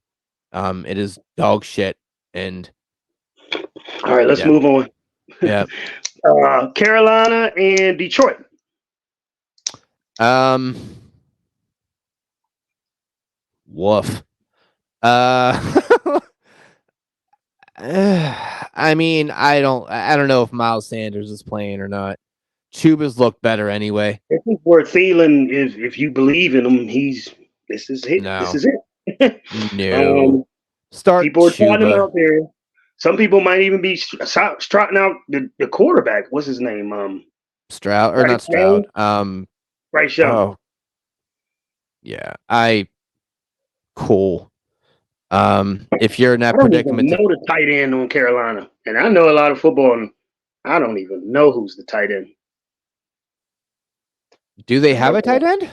It is dog shit. And all right, let's move on. Yeah. Carolina and Detroit. Woof. I mean, I don't know if Miles Sanders is playing or not. Chuba's look better anyway. This is where Thielen is. If you believe in him, this is it. No. This is it. No. Start people are trying him Chuba. out there. Some people might even be strutting out the quarterback. What's his name? Stroud or not Stroud? Bryce Young. Oh, yeah. Cool. If you're in that predicament, I don't even know the tight end on Carolina, and I know a lot of football, and I don't even know who's the tight end. Do they have a tight end?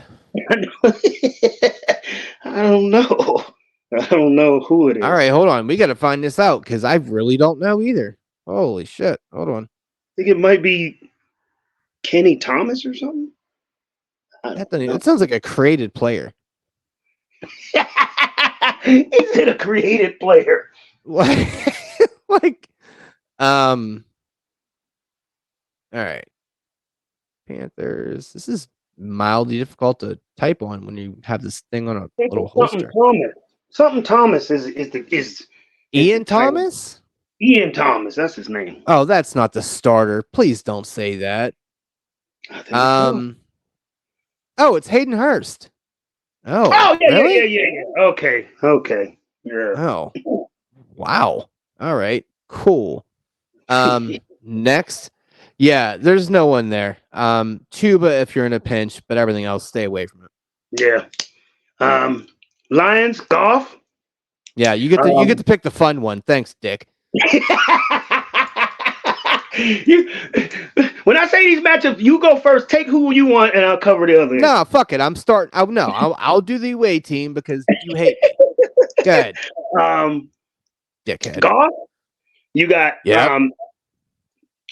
I don't know. I don't know who it is. All right, hold on. We got to find this out because I really don't know either. Holy shit. Hold on. I think it might be Kenny Thomas or something. It sounds like a created player. Is it a created player? All right. Panthers. This is mildly difficult to type on when you have this thing on a little holster. Something Thomas is Ian Thomas? Ian Thomas, that's his name. Oh, that's not the starter. Please don't say that. I think so. Oh, it's Hayden Hurst. Oh, yeah, really? yeah. Okay. Yeah. Oh, wow. All right, cool. Next. Yeah, there's no one there. Chuba if you're in a pinch, but everything else, stay away from it. Yeah. Lions, Goff. Yeah, you get to pick the fun one. Thanks, Dick. When I say these matchups, you go first. Take who you want, and I'll cover the other. No, fuck it. I'm starting. I'll do the away team because you hate me. Good. Dickhead. Goff. You got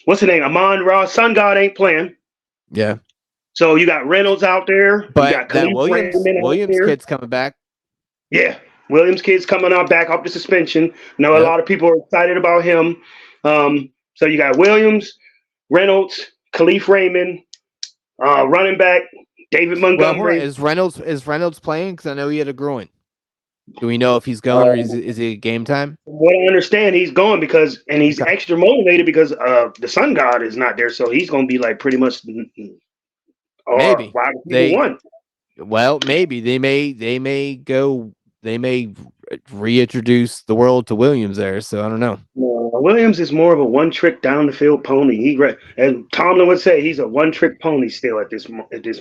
what's the name? Amon Ross. Sun God ain't playing. Yeah. So you got Reynolds out there. But you got that Williams kid's coming back. Yeah. Williams kid's coming out back off the suspension. A lot of people are excited about him. So you got Williams, Reynolds, Khalif Raymond, running back David Well, hold on. Montgomery. Is Reynolds playing? Because I know he had a groin. Do we know if he's going or is he game time? From what I understand, he's going and he's Okay. extra motivated because the Sun God is not there, so he's going to be like pretty much or Maybe wide receiver one. Well, maybe they may reintroduce the world to Williams there. So I don't know. Williams is more of a one-trick down the field pony. As Tomlin would say, he's a one-trick pony still at this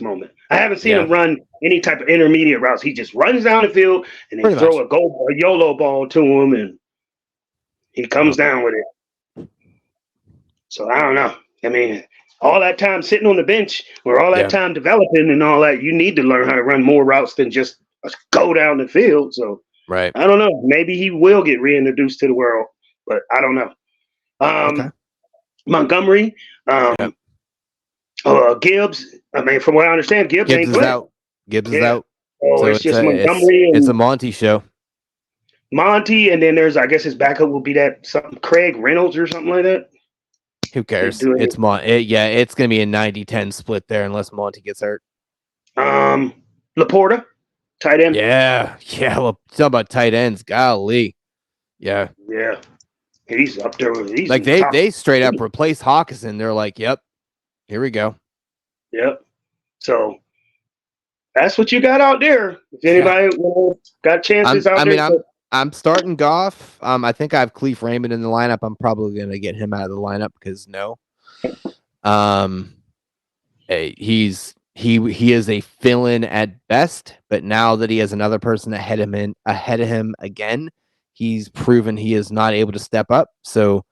moment. I haven't seen him run any type of intermediate routes. He just runs down the field and they throw a YOLO ball to him, and he comes down with it. So I don't know. I mean, all that time sitting on the bench or all that time developing and all that, you need to learn how to run more routes than just go down the field. So I don't know. Maybe he will get reintroduced to the world, but I don't know. Montgomery, Gibbs. I mean, from what I understand, Gibbs ain't playing. Out. Gibbs is out. So it's just Montgomery. It's a Monty show. Monty, and then there's, I guess his backup will be that something Craig Reynolds or something like that. Who cares? It's it's going to be a 90-10 split there unless Monty gets hurt. Laporta, tight end. Yeah. Talk about tight ends. Golly. Yeah. He's up there. He's like they straight up replaced Hawkinson. They're like, yep, here we go. Yep. So that's what you got out there. If anybody got chances out there. I'm starting Goff. I think I have Khalif Raymond in the lineup. I'm probably going to get him out of the lineup because he is a fill-in at best. But now that he has another person ahead of him again, he's proven he is not able to step up. So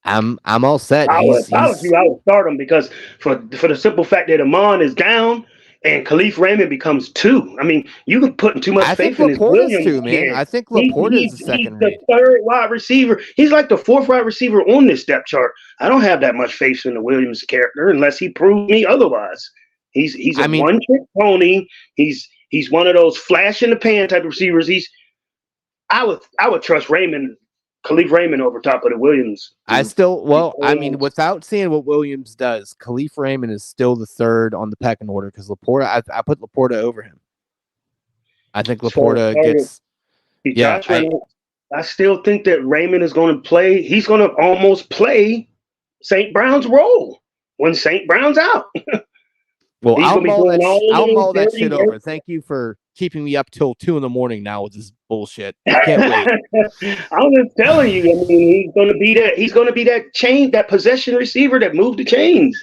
I'm all set. I would start him because for the simple fact that Amon is down. And Khalif Raymond becomes 2. I mean, you can put too much faith in his Williams. 2, man. I think Laporta is the second. He's the 3rd wide receiver. He's like the 4th wide receiver on this depth chart. I don't have that much faith in the Williams character unless he proves me otherwise. He's a one-trick pony. He's one of those flash in the pan type of receivers. I would trust Khalif Raymond over top of the Williams. Without seeing what Williams does, Khalif Raymond is still the 3rd on the pecking order because Laporta, I put Laporta over him. I think Laporta gets. I still think that Raymond is going to play. He's going to almost play St. Brown's role when St. Brown's out. Well, I'll mull that shit over. Thank you for keeping me up till 2 a.m. now with this bullshit. I can't wait. I'm just telling you. I mean, he's going to be that. He's going to be that possession receiver that moved the chains.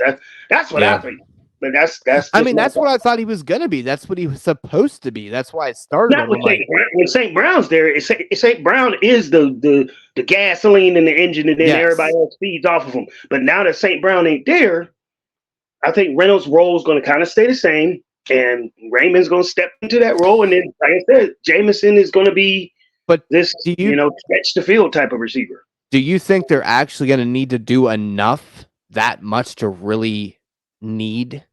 That's what I think. But that's. That's what I thought he was going to be. That's what he was supposed to be. That's why I started. When St. Brown's there, St. Brown is the gasoline in the engine, and then everybody else feeds off of him. But now that St. Brown ain't there, I think Reynolds' role is going to kind of stay the same, and Raymond's going to step into that role. And then, like I said, Jameson is going to be stretch the field type of receiver. Do you think they're actually going to need to do that much to really need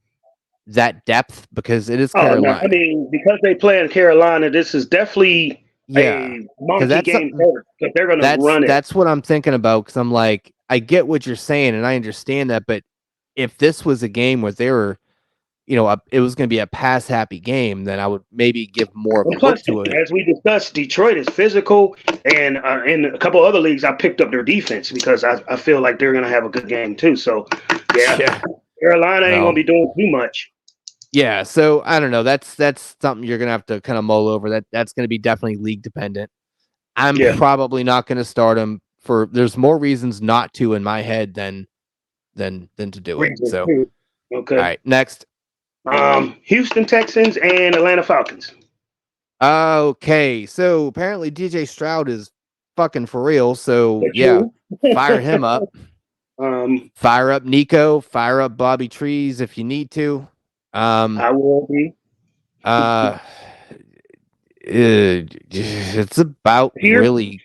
that depth? Because it is Carolina. No. I mean, because they play in Carolina, this is definitely a monkey game first, because they're going to run it. That's what I'm thinking about, because I'm like, I get what you're saying, and I understand that, but if this was a game where they were, it was going to be a pass-happy game, then I would maybe give more of a look to it. As we discussed, Detroit is physical, and in a couple other leagues, I picked up their defense because I feel like they're going to have a good game too. So, Carolina ain't going to be doing too much. Yeah, so I don't know. That's something you're going to have to kind of mull over. That's going to be definitely league dependent. I'm probably not going to start him there's more reasons not to in my head than to do it. So, okay. All right, next. Houston Texans and Atlanta Falcons. Okay, so apparently DJ Stroud is fucking for real. So fire him up. Fire up Nico. Fire up Bobby Trees if you need to. I will be. It's about really.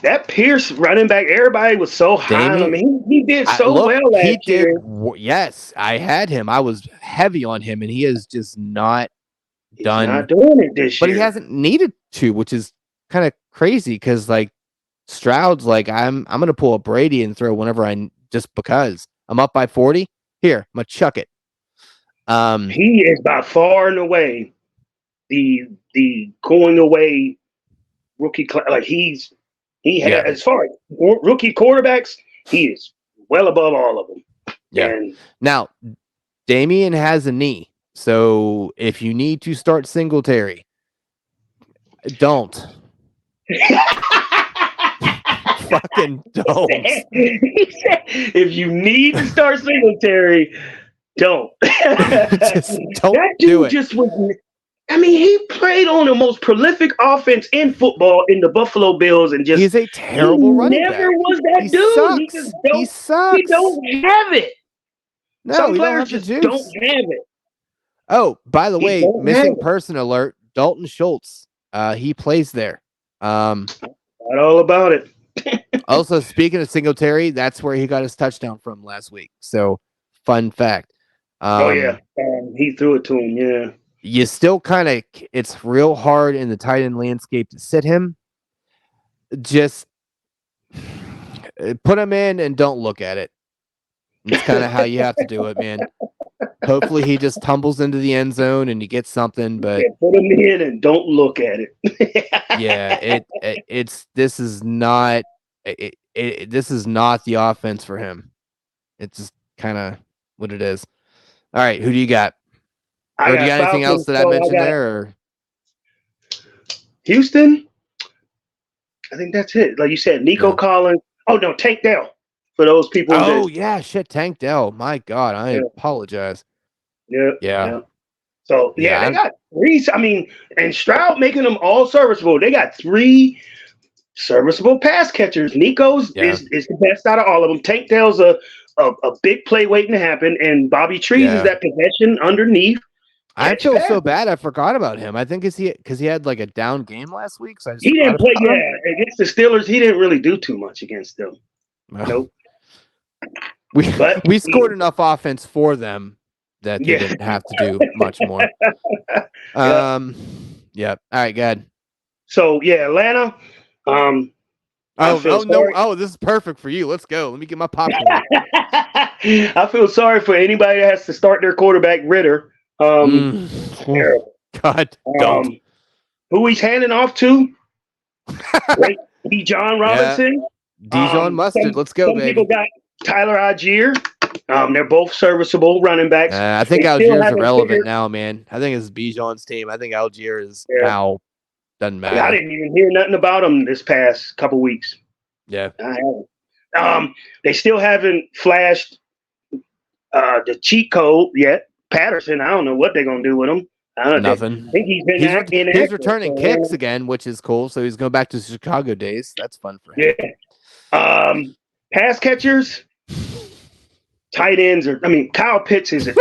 That Pierce running back, everybody was so high on him. He did well last year. Yes, I had him. I was heavy on him, and he is just not done. Not doing it this year. But he hasn't needed to, which is kind of crazy because, like, Stroud's like, I'm going to pull a Brady and throw whenever just because I'm up by 40. Here, I'm gonna chuck it. He is by far and away the going away rookie. Like he Yeah. as far as rookie quarterbacks, he is well above all of them. Yeah. And Now, Damian has a knee, so if you need to start Singletary, don't. Fucking don't. If you need to start Singletary, don't. Just don't That do dude it. just was. I mean, he played on the most prolific offense in football in the Buffalo Bills, and just He's a terrible running never back. was that He dude. He sucks. just He don't. sucks. He don't have it. No, Some he don't players have the just don't juice. have it. Oh, by the He way, don't have missing it. person alert. Dalton Schultz. He plays there. Not all about it. Also, speaking of Singletary, that's where he got his touchdown from last week. So, fun fact. Oh yeah, he threw it to him. Yeah. You still kind of, it's real hard in the tight end landscape to sit him. Just put him in and don't look at it. It's kind of how you have to do it, man. Hopefully he just tumbles into the end zone and he gets something, but put him in and don't look at it. yeah, this is not this is not the offense for him. It's just kind of what it is. All right, who do you got? Or do you got anything else that I mentioned there? Or? Houston? I think that's it. Like you said, Nico Collins. Oh no, Tank Dell. For those people. Oh yeah, shit, Tank Dell. My God, I apologize. Yeah. So they got three. I mean, and Stroud making them all serviceable. They got three serviceable pass catchers. Nico's is the best out of all of them. Tank Dell's a big play waiting to happen, and Bobby Trees is that possession underneath. I feel so bad. I forgot about him. I think because he had like a down game last week, so he didn't play. Against the Steelers, he didn't really do too much against them. Nope. We scored enough offense for them that they didn't have to do much more. Yeah. All right, good. So Atlanta. This is perfect for you. Let's go. Let me get my popcorn. I feel sorry for anybody that has to start their quarterback Ritter. God, don't. Who he's handing off to? Right, John Robinson. Dijon Mustard. Let's go, baby. People got Tyler Algier. They're both serviceable running backs. I think Algier's irrelevant now, man. I think it's Bijan's team. I think Algier is now doesn't matter. I didn't even hear nothing about him this past couple weeks. Yeah. I haven't. They still haven't flashed the cheat code yet. Patterson, I don't know what they're gonna do with him. Nothing. I think he's been he's returning kicks again, which is cool. So he's going back to Chicago days. That's fun for him. Yeah. Pass catchers, tight ends, Kyle Pitts is a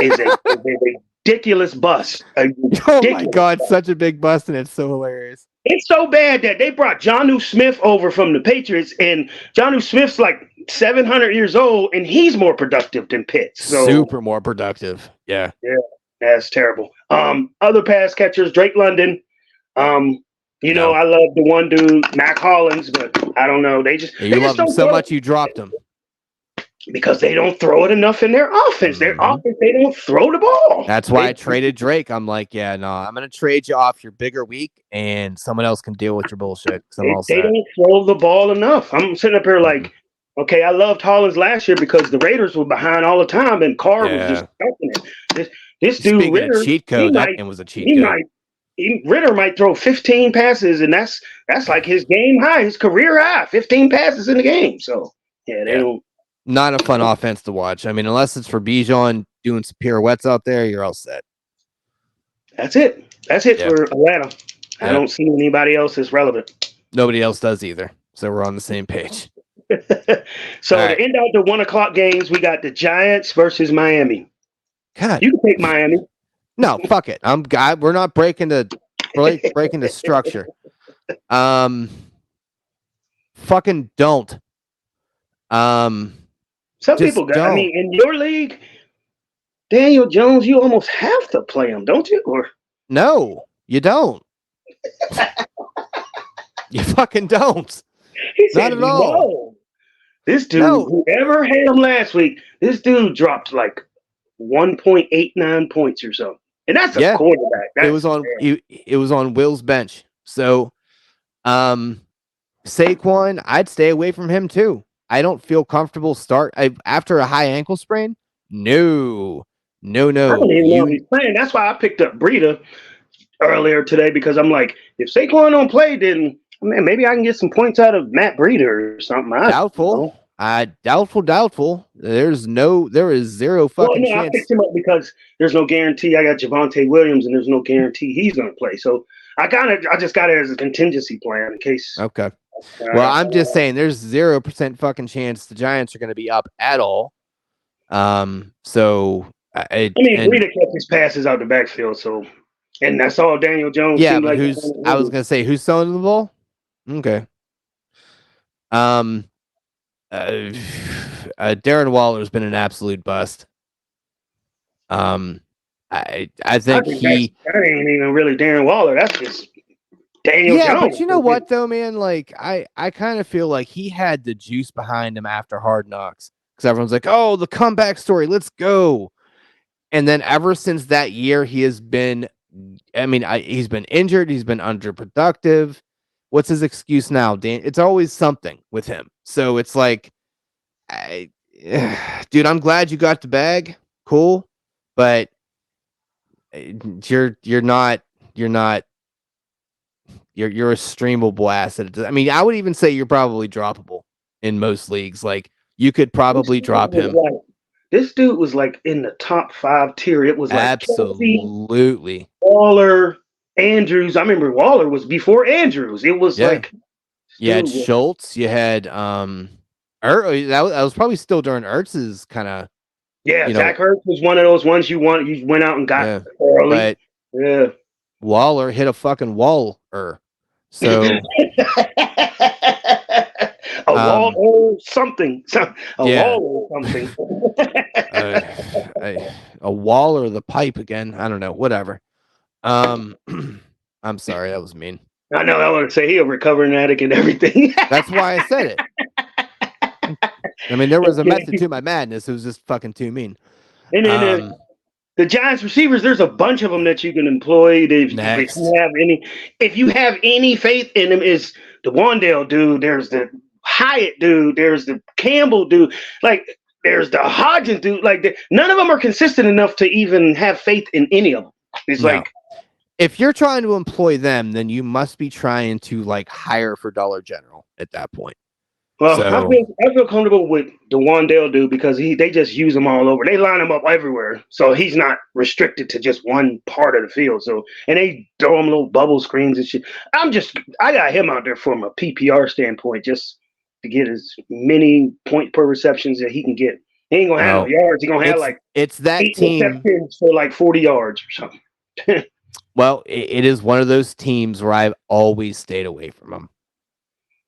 ridiculous bust. My God, such a big bust, and it's so hilarious. It's so bad that they brought Jonnu Smith over from the Patriots, and Jonnu Smith's like 700 years old, and he's more productive than Pitts. So, super more productive. Yeah. Yeah, that's terrible. Other pass catchers, Drake London. I love the one dude, Mac Hollins, but I don't know. You love him so much you dropped him. Because they don't throw it enough in their offense. Their offense, they don't throw the ball. That's why I traded Drake. I'm like, I'm going to trade you off your bigger week, and someone else can deal with your bullshit. They don't throw the ball enough. I'm sitting up here like, okay, I loved Hollins last year because the Raiders were behind all the time, and Carr was just helping it. This dude, Ritter, cheat code, that game was a cheat code. Ritter might throw 15 passes, and that's like his game high, his career high, 15 passes in the game. So, they don't. Not a fun offense to watch. I mean, unless it's for Bijan doing some pirouettes out there, you're all set. That's it. That's it for Atlanta. I don't see anybody else that's relevant. Nobody else does either. So we're on the same page. So to end out the 1:00 games, we got the Giants versus Miami. God, you can take Miami. No, fuck it. We're not breaking the structure. Fucking don't. Some people got. Don't. I mean, in your league, Daniel Jones, you almost have to play him, don't you? Or no, you don't. You fucking don't. He said, not at all. No. This dude, whoever had him last week, this dude dropped like 1.89 points or so. And that's a Yeah, quarterback. it was on Will's bench. So, Saquon, I'd stay away from him too. I don't feel comfortable after a high ankle sprain. No, no, I don't no. even know if he's playing. That's why I picked up Breida earlier today because I'm like, if Saquon don't play, then man, maybe I can get some points out of Matt Breida or something. I don't Doubtful. know. Doubtful. There is zero Well, fucking no, I chance. picked him up because there's no guarantee. I got Javonte Williams, and there's no guarantee he's going to play. So I just got it as a contingency plan in case. Okay. Well, I'm just saying there's 0% fucking chance the Giants are going to be up at all. So Breida catches passes out the backfield, so and that's all Daniel Jones yeah, seemed but like. I was going to say who's throwing the ball? Okay. Darren Waller's been an absolute bust. I think that ain't even really Darren Waller. That's just Daniel Jones. But you know what though, man? Like I kind of feel like he had the juice behind him after Hard Knocks because everyone's like, "Oh, the comeback story, let's go!" And then ever since that year, he has been. I mean, he's been injured. He's been underproductive. What's his excuse now, Dan? It's always something with him. So it's like, dude, I'm glad you got the bag. Cool, but you're not you're a streamable asset. I mean, I would even say you're probably droppable in most leagues. Like you could probably drop him. This dude was like in the top 5 tier. It was like absolutely Kelsey, Waller, Andrews. I remember Waller was before Andrews. It was like you had Schultz. You had that was probably still during Ertz's kind of. Yeah, Zach Ertz was one of those ones you went out and got early. But Waller hit a fucking wall. So a wall or something. A wall or something. A wall or the pipe again. I don't know. Whatever. I'm sorry, that was mean. I know. I want to say he'll recover an addict and everything. That's why I said it. I mean, there was a method to my madness. It was just fucking too mean. And then the Giants receivers, there's a bunch of them that you can employ. If you have any faith in them, is the Wandale dude. There's the Hyatt dude. There's the Campbell dude. Like there's the Hodgins dude. Like none of them are consistent enough to even have faith in any of them. It's like if you're trying to employ them, then you must be trying to like hire for Dollar General at that point. Well, I feel comfortable with the Wandale dude because they just use him all over. They line him up everywhere, so he's not restricted to just one part of the field. So, and they throw him little bubble screens and shit. I got him out there from a PPR standpoint, just to get as many point per receptions that he can get. He ain't gonna have no yards. He's gonna have like it's that 8 team receptions for like 40 yards or something. Well, it is one of those teams where I've always stayed away from them.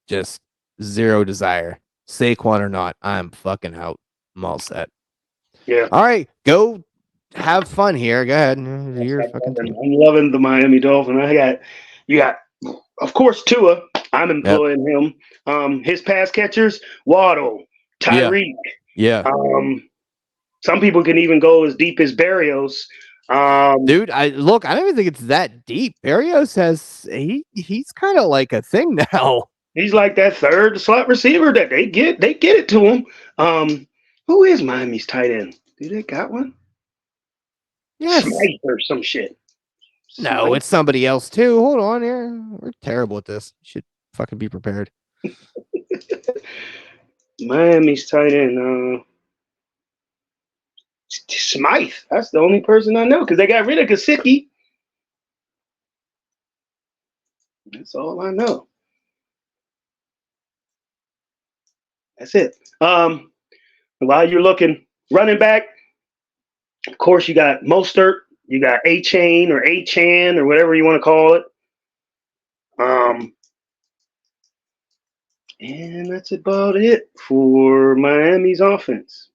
Just zero desire. Saquon or not, I'm fucking out. I'm all set. Yeah. All right, go have fun here. Go ahead. I'm loving the Miami Dolphins. You got, of course, Tua. I'm employing him. His pass catchers, Waddle, Tyreek. Yeah. Some people can even go as deep as Barrios. Dude, I don't even think it's that deep. Barrios he's kind of like a thing now. He's like that third slot receiver that they get it to him. Who is Miami's tight end? Do they got one? Yes. Smite or some shit. No, it's somebody else too. Hold on here. We're terrible at this. You should fucking be prepared. Miami's tight end. Smythe. That's the only person I know because they got rid of Gesicki. That's all I know. That's it. While you're looking, running back, of course, you got Mostert, you got A-Chain or A-Chan or whatever you want to call it. And that's about it for Miami's offense.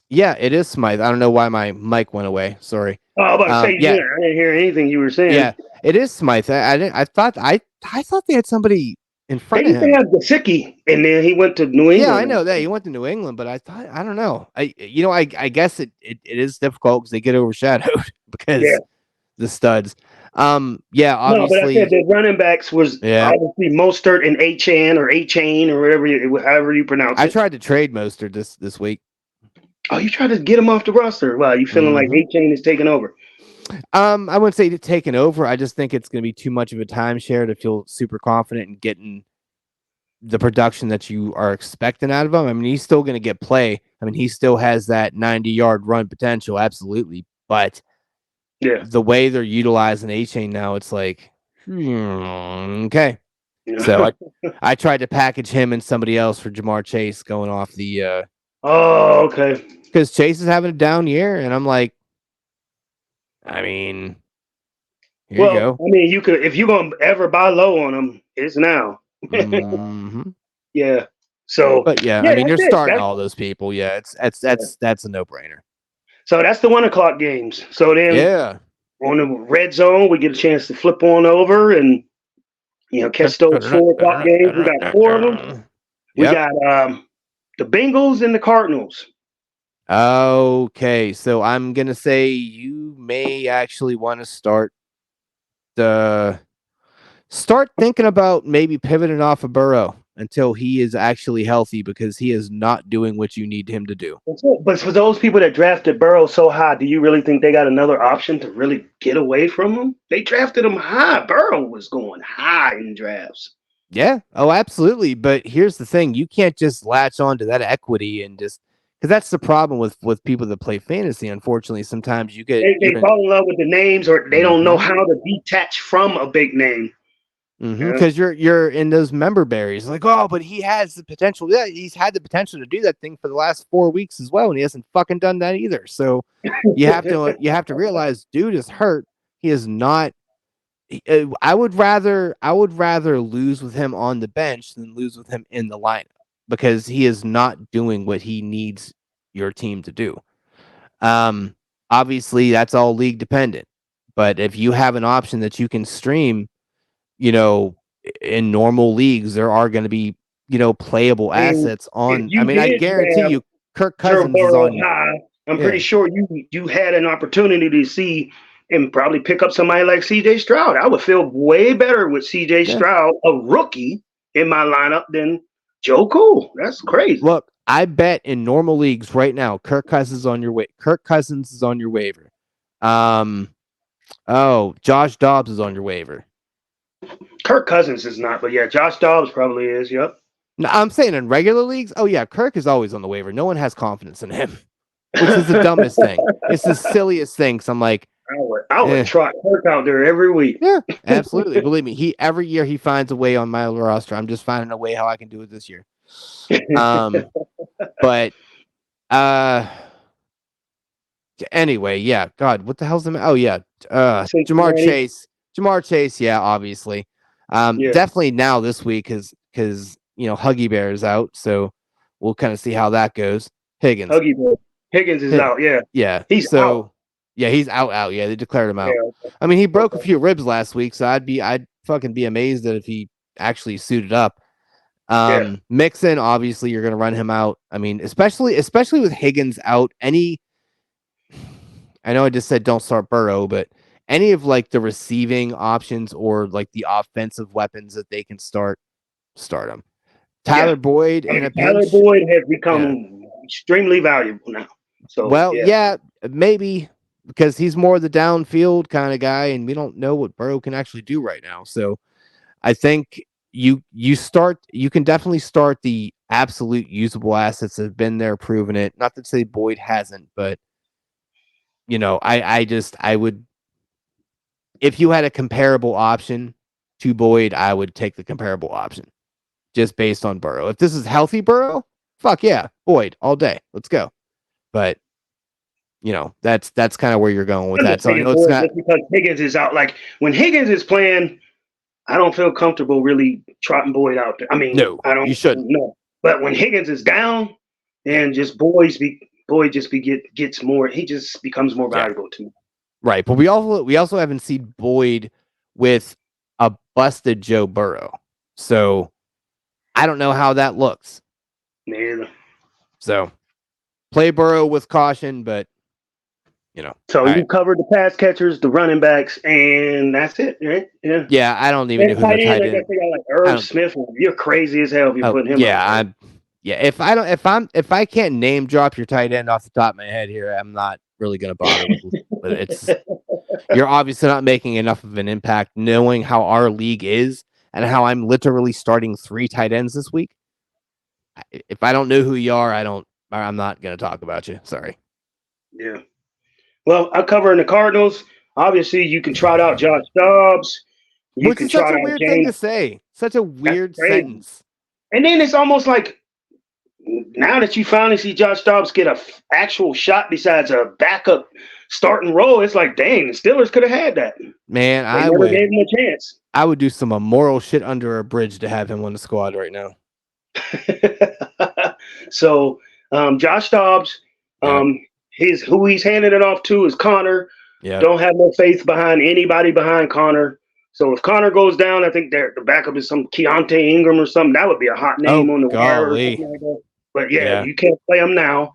Yeah, it is Smythe. I don't know why my mic went away. Sorry. Oh, I was about to say, I didn't hear anything you were saying. Yeah, it is Smythe. I thought they had somebody in They front of used to him. have Gesicki, and then he went to New Yeah, I England. know that he went to New England, but I don't know. I guess it is difficult because they get overshadowed Yeah. because the studs. Yeah, No, but I said obviously, the running backs was yeah. obviously Mostert and A-Chan or A-Chain or however you pronounce I it. tried to trade Mostert this week. Oh, you tried to get him off the roster. Wow, you feeling like Hmm. A-Chain is taking over. I wouldn't say taking over. I just think it's going to be too much of a timeshare to feel super confident in getting the production that you are expecting out of him. I mean, he's still going to get play. I mean, he still has that 90-yard run potential, absolutely. But Yeah. the way they're utilizing A-Chain now, it's like, okay. So I tried to package him and somebody else for Jamar Chase going off the Oh, okay. because Chase is having a down year, and I'm like, I mean, here you Well, go. I mean, you could if you're gonna ever buy low on them, it's now. Hmm. Yeah. So But yeah, I yeah, mean, that's they're it. starting all those people. Yeah, it's that's Yeah. that's that's a no brainer. So that's the 1 o'clock games. So then Yeah. on the red zone, we get a chance to flip on over and catch those 4 o'clock games. We got 4 of them. We Yep. got the Bengals and the Cardinals. Okay, so I'm gonna say you may actually want to the start thinking about maybe pivoting off of Burrow until he is actually healthy because he is not doing what you need him to do. But for those people that drafted Burrow so high, do you really think they got another option to really get away from him? They drafted him high. Burrow was going high in drafts. Yeah. Oh, absolutely. But here's the thing: you can't just latch on to that equity and just because that's the problem with people that play fantasy. Unfortunately, sometimes They you're gonna. fall in love with the names, or they don't know Mm-hmm. how to detach from a big name. Mm-hmm. Yeah. Because you're in those member berries, like, oh, but he has the potential. Yeah, he's had the potential to do that thing for the last 4 weeks as well, and he hasn't fucking done that either. So you have to realize, dude is hurt. He is not. I would rather lose with him on the bench than lose with him in the lineup because he is not doing what he needs your team to do. Um, Obviously that's all league dependent, but if you have an option that you can stream, you know, in normal leagues, there are going to be, playable I mean, assets if on. I you mean, I did guarantee have you, Kirk Joe Cousins is Burrow on. high, I'm pretty Yeah, sure you had an opportunity to see and probably pick up somebody like C.J. Stroud. I would feel way better with C.J. yeah. Stroud, a rookie, in my lineup than Joe Cool. That's crazy. Look, I bet in normal leagues right now, Kirk Cousins is on your waiver. Um, oh, Josh Dobbs is on your waiver. Kirk Cousins is not, but yeah, Josh Dobbs probably is. Yep. No, I'm saying in regular leagues, oh yeah, Kirk is always on the waiver. No one has confidence in him, which is the dumbest thing. It's the silliest thing. So I'm like, I would eh, trot Kirk out there every week. yeah, absolutely. Believe me, he every year he finds a way on my roster. I'm just finding a way how I can do it this year. Um, but uh, anyway, yeah. God, what the hell's the? Oh yeah, Jamar Cincinnati. Chase. Jamar Chase, yeah, obviously. Yeah. Definitely now this week because Huggy Bear is out, so we'll kind of see how that goes. Higgins, Huggy Bear. Higgins is Hi- out. Yeah. yeah. He's out. So yeah, he's out. Yeah, they declared him out. Yeah. I mean, he broke a Okay. few ribs last week, so I'd fucking be amazed that if he actually suited up. Yeah. Mixon, obviously, you're gonna run him out. I mean, especially with Higgins out. I know I just said don't start Burrow, but any of like the receiving options or like the offensive weapons that they can start them. Yeah. Tyler Boyd I in mean, a Tyler pinch, Boyd has yeah. become extremely valuable now. So, Well, yeah. yeah, maybe because he's more the downfield kind of guy, and we don't know what Burrow can actually do right now. So I think you can definitely start the absolute usable assets that have been there, proven it. Not to say Boyd hasn't, but I would if you had a comparable option to Boyd, I would take the comparable option just based on Burrow. If this is healthy Burrow, fuck yeah, Boyd all day. Let's go. But that's kind of where you're going with I'm that. just So I saying know it's Boyd not just because Higgins is out. Like, when Higgins is playing, I don't feel comfortable really trotting Boyd out there. I mean, no, I you don't shouldn't. know. But when Higgins is down, Yeah, then just Boyd just gets more. He just becomes more yeah, valuable to me. right. But we also haven't seen Boyd with a busted Joe Burrow. So I don't know how that looks. Man. So play Burrow with caution, but So all you right. covered the pass catchers, the running backs, and that's it, right? Yeah. Yeah, I don't even know And who their tight end, tight I guess end. they got like I Irv don't. Smith. You're crazy as hell if you're Oh putting him out yeah, there. yeah. If I can't name drop your tight end off the top of my head here, I'm not really gonna bother with it's. You're obviously not making enough of an impact, knowing how our league is and how I'm literally starting 3 tight ends this week. If I don't know who you are, I'm not gonna talk about you. Sorry. Yeah. Well, I'm covering the Cardinals. Obviously, you can trot out Josh Dobbs. You Which can is such trot a out weird thing to James. say. Such a That's weird crazy. sentence. And then it's almost like now that you finally see Josh Dobbs get a actual shot besides a backup starting role, it's like, dang, the Steelers could have had that. Man, They never gave him a chance. I would do some immoral shit under a bridge to have him on the squad right now. So Josh Dobbs, Yeah. his who he's handing it off to is Connor. Yeah. Don't have no faith behind anybody behind Connor. So if Connor goes down, I think the backup is some Keontae Ingram or something. That would be a hot name Oh on the wire or golly. something like that. But yeah, Yeah. you can't play him now.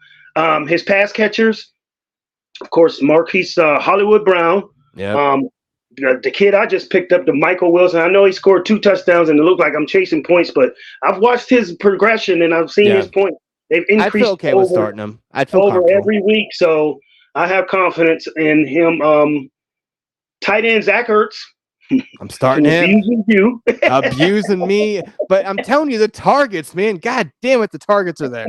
His pass catchers, of course, Marquise Hollywood Brown. Yep. The kid I just picked up, the Michael Wilson. I know he scored 2 touchdowns, and it looked like I'm chasing points, but I've watched his progression and I've seen his points. They've I'd feel increased okay with starting him. I'd feel over comfortable. every week, so I have confidence in him. Tight end Zach Ertz. I'm starting him. Abusing you. Abusing me. But I'm telling you, the targets, man. God damn it, the targets are there.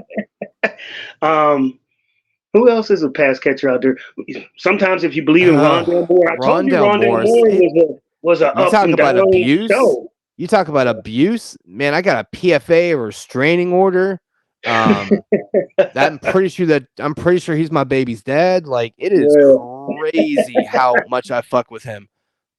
Who else is a pass catcher out there? Sometimes, if you believe in Rondale Moore, I told you Rondale Rondale Morris. Moore was a You up talk and about down abuse. show. You talk about abuse. Man, I got a PFA or restraining order. I'm pretty sure he's my baby's dad. Like, it is crazy how much I fuck with him.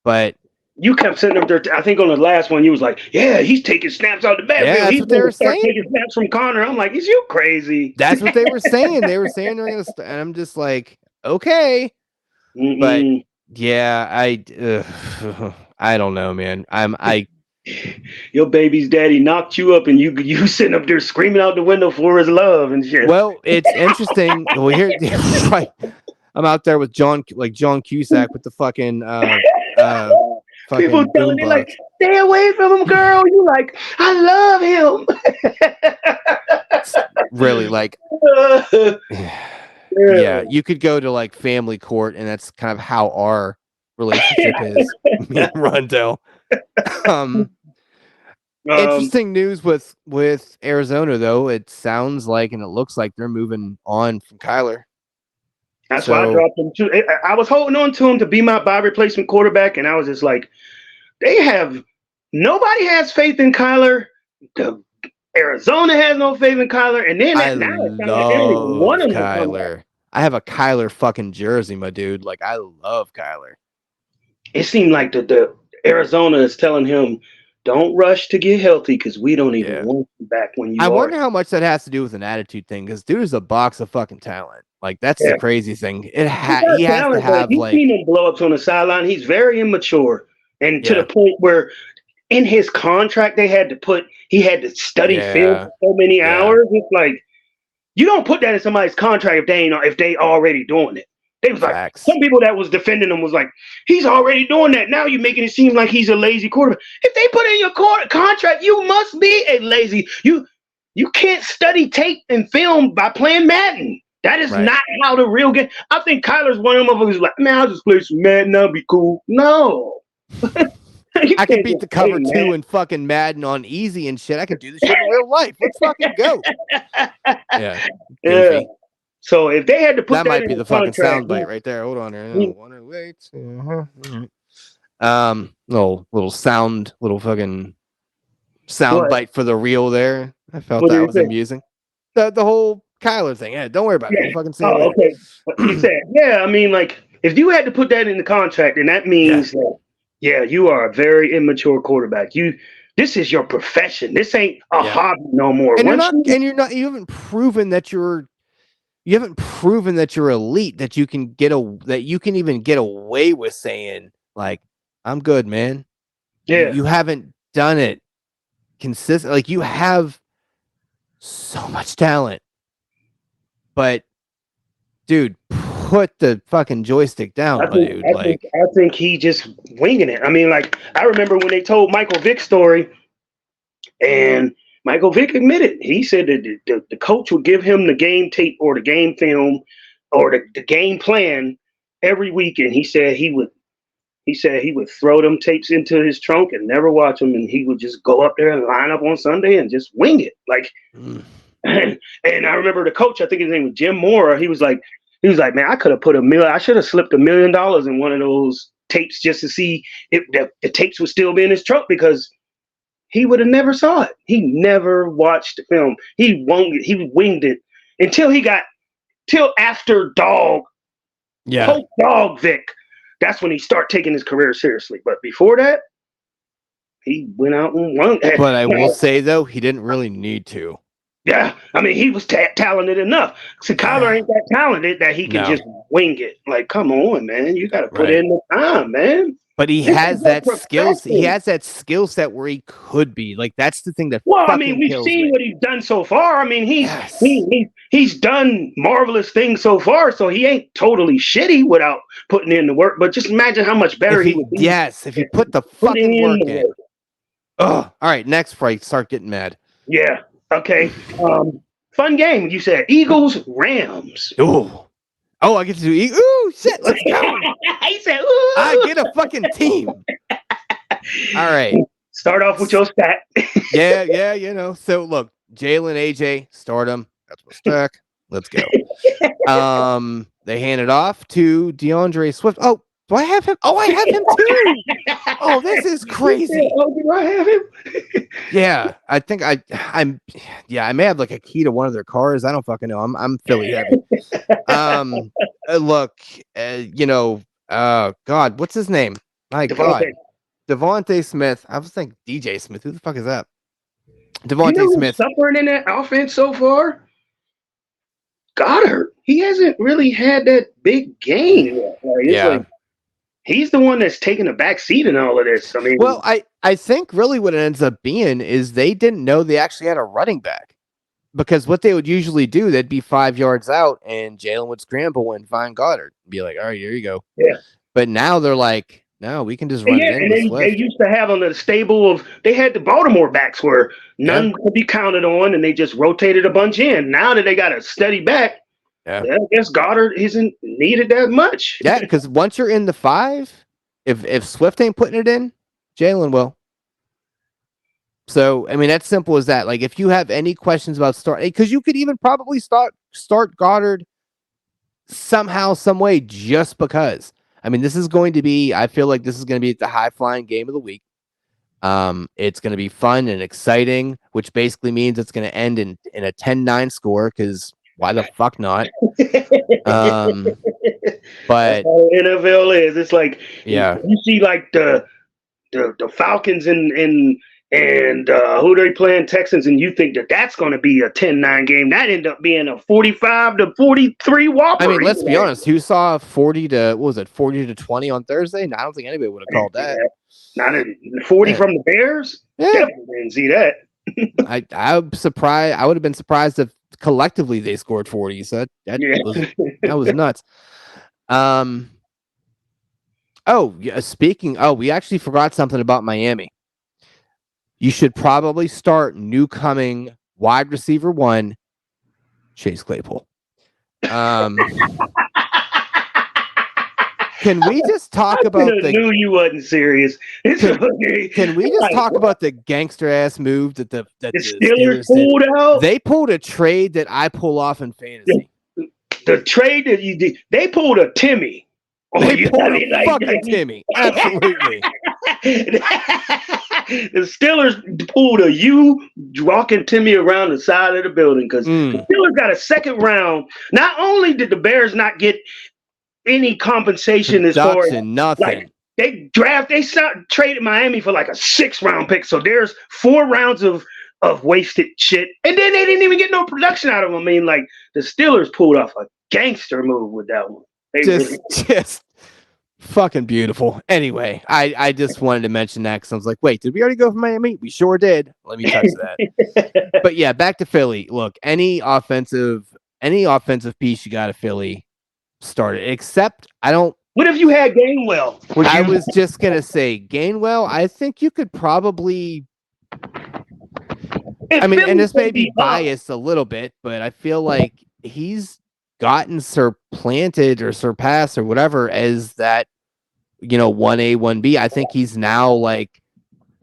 But you kept sitting up there. I think on the last one, you was like, "Yeah, he's taking snaps out the backfield. Yeah, He's going to start taking snaps from Connor." I'm like, "Is you crazy?" That's what they were saying. They were saying they're gonna, and I'm just like, okay. Mm-mm. But yeah, I don't know, man. Your baby's daddy knocked you up, and you sitting up there screaming out the window for his love and shit. Well, it's interesting. Well, here, right. I'm out there with John Cusack with the fucking people telling me like, "Stay away from him, girl." You like, I love him. Really, like, yeah, you could go to like family court, and that's kind of how our relationship is. Me and Rondell. Interesting news with Arizona, though. It sounds like and it looks like they're moving on from Kyler. That's why I dropped him too. I was holding on to him to be my replacement quarterback, and I was just like, nobody has faith in Kyler. Arizona has no faith in Kyler, and then now it sounds like they don't even want him to come back. I have a Kyler fucking jersey, my dude. Like, I love Kyler. It seemed like the Arizona is telling him, don't rush to get healthy because we don't even want you back when you I wonder how much that has to do with an attitude thing, because dude is a box of fucking talent. Like, that's the crazy thing. He has to have, he's like, seen him blow ups on the sideline. He's very immature, and to the point where in his contract he had to study film for so many hours. It's like, you don't put that in somebody's contract if they already doing it. They was like, some people that was defending him was like, he's already doing that. Now you're making it seem like he's a lazy quarterback. If they put in your contract, you must be a lazy. You can't study tape and film by playing Madden. That is not how the real game. I think Kyler's one of them who's like, man, I'll just play some Madden. That'll be cool. No. I can beat the cover 2 and fucking Madden on easy and shit. I can do this shit in real life. Let's fucking go. Yeah. So if they had to put that might in be the contract, fucking soundbite right there. Hold on here. Wait. Little fucking soundbite for the reel there. I felt that was amusing. The whole Kyler thing. Yeah, don't worry about it. We'll fucking see it later. Okay. He said, I mean, like, if you had to put that in the contract, then that means that, you are a very immature quarterback. This is your profession. This ain't a hobby no more. And you haven't proven that you're elite, that you can even get away with saying, like, I'm good, man. Yeah. You haven't done it. consistent. Like, you have so much talent, but dude, put the fucking joystick I down, think dude. I think Like, I think he just winging it. I mean, like I remember when they told Michael Vick's story, and Michael Vick admitted he said that the coach would give him the game tape or the game film or the game plan every week, and he said he would throw them tapes into his trunk and never watch them, and he would just go up there and line up on Sunday and just wing it. Like, mm, and I remember the coach, I think his name was Jim Moore. He was like, man, I could have put I should have slipped $1 million in one of those tapes just to see if the tapes would still be in his trunk because he would have never saw it. He never watched the film. He winged it until he got till after yeah. post Dog Vic. That's when he started taking his career seriously. But before that, he went out and won. But I will say though, he didn't really need to. Yeah, I mean, he was talented enough. So Kyler Yeah. ain't that talented that he can No. just wing it. Like, come on, man, you got to put Right. in the time, man. But he This is has your that skills. He profession. has that skill set where he could be. Like, that's the thing that Well, I mean, fucking we've kills seen me. what he's done so far. I mean, Yes. he's done marvelous things so far. So he ain't totally shitty without putting in the work. But just imagine how much better he would be If he put the put fucking in work the in. work. Oh, all right. Next fight, start getting mad. Yeah. Okay. Fun game. You said Eagles Rams. Oh, I get to do. Ooh, shit. Let's go. He said, "Ooh." I get a fucking team. All right. Start off with your stat. Yeah. So look, Jalen, AJ, start them. That's my stack. Let's go. They hand it off to DeAndre Swift. Oh, do I have him? Oh, I have him too. Oh, this is crazy. Oh, do I have him? Yeah, I think I may have like a key to one of their cars. I don't fucking know. I'm Philly heavy. Look, God, what's his name? My God, Devontae Smith. I was thinking DJ Smith. Who the fuck is that? You know Devontae who's Smith. suffering in that offense so far? Goddard. He hasn't really had that big game yet. Like, it's Yeah. like he's the one that's taking the back seat in all of this. I mean, Well, I think really what it ends up being is they didn't know they actually had a running back. Because what they would usually do, they'd be 5 yards out and Jalen would scramble and find Goddard. Be like, all right, here you go. Yeah. But now they're like, no, we can just run it in and with they Swift. used to have on the stable of they had the Baltimore backs where none could be counted on, and they just rotated a bunch in. Now that they got a steady back, Yeah. I guess Goddard isn't needed that much. Yeah, because once you're in the 5, if Swift ain't putting it in, Jalen will. So, I mean, that's simple as that. Like, if you have any questions about starting, because you could even probably start Goddard somehow, some way, just because. I mean, this is going to be, I feel like this is going to be the high-flying game of the week. It's going to be fun and exciting, which basically means it's going to end in a 10-9 score, because why the fuck not? But NFL is. It's like yeah, you see like the Falcons and who they playing Texans, and you think that that's going to be a 10-9 game. That ended up being a 45-43 whopper. I mean, let's be honest. Who saw 40-20 on Thursday? No, I don't think anybody would have called that. Not 40 from the Bears. Yeah, definitely didn't see that. I'm surprised. I would have been surprised if collectively they scored 40. So that was nuts. Oh, yeah, we actually forgot something about Miami. You should probably start new coming wide receiver 1, Chase Claypool. Can we just talk about I knew you wasn't serious. Can we just talk about the gangster ass move that the Steelers pulled out? They pulled a trade that I pull off in fantasy. The trade that you did, they pulled a Timmy. They pulled a fucking Timmy. Absolutely. The Steelers pulled a you walking Timmy around the side of the building because the Steelers got a second round. Not only did the Bears not get any compensation as far as nothing. Like, they traded Miami for like a 6th-round pick. So there's 4 rounds of wasted shit. And then they didn't even get no production out of them. I mean, like the Steelers pulled off a gangster move with that one. Fucking beautiful. Anyway, I just wanted to mention that because I was like, wait, did we already go for Miami? We sure did. Let me touch that. But yeah, back to Philly. Look, any offensive piece you got at Philly, start it. Except I don't. What if you had Gainwell? Would I you? was just gonna say Gainwell. I think you could probably. I If mean, and Philly's this gonna may be be up, biased a little bit, but I feel like he's gotten supplanted or surpassed or whatever as that 1A, 1B. I think he's now like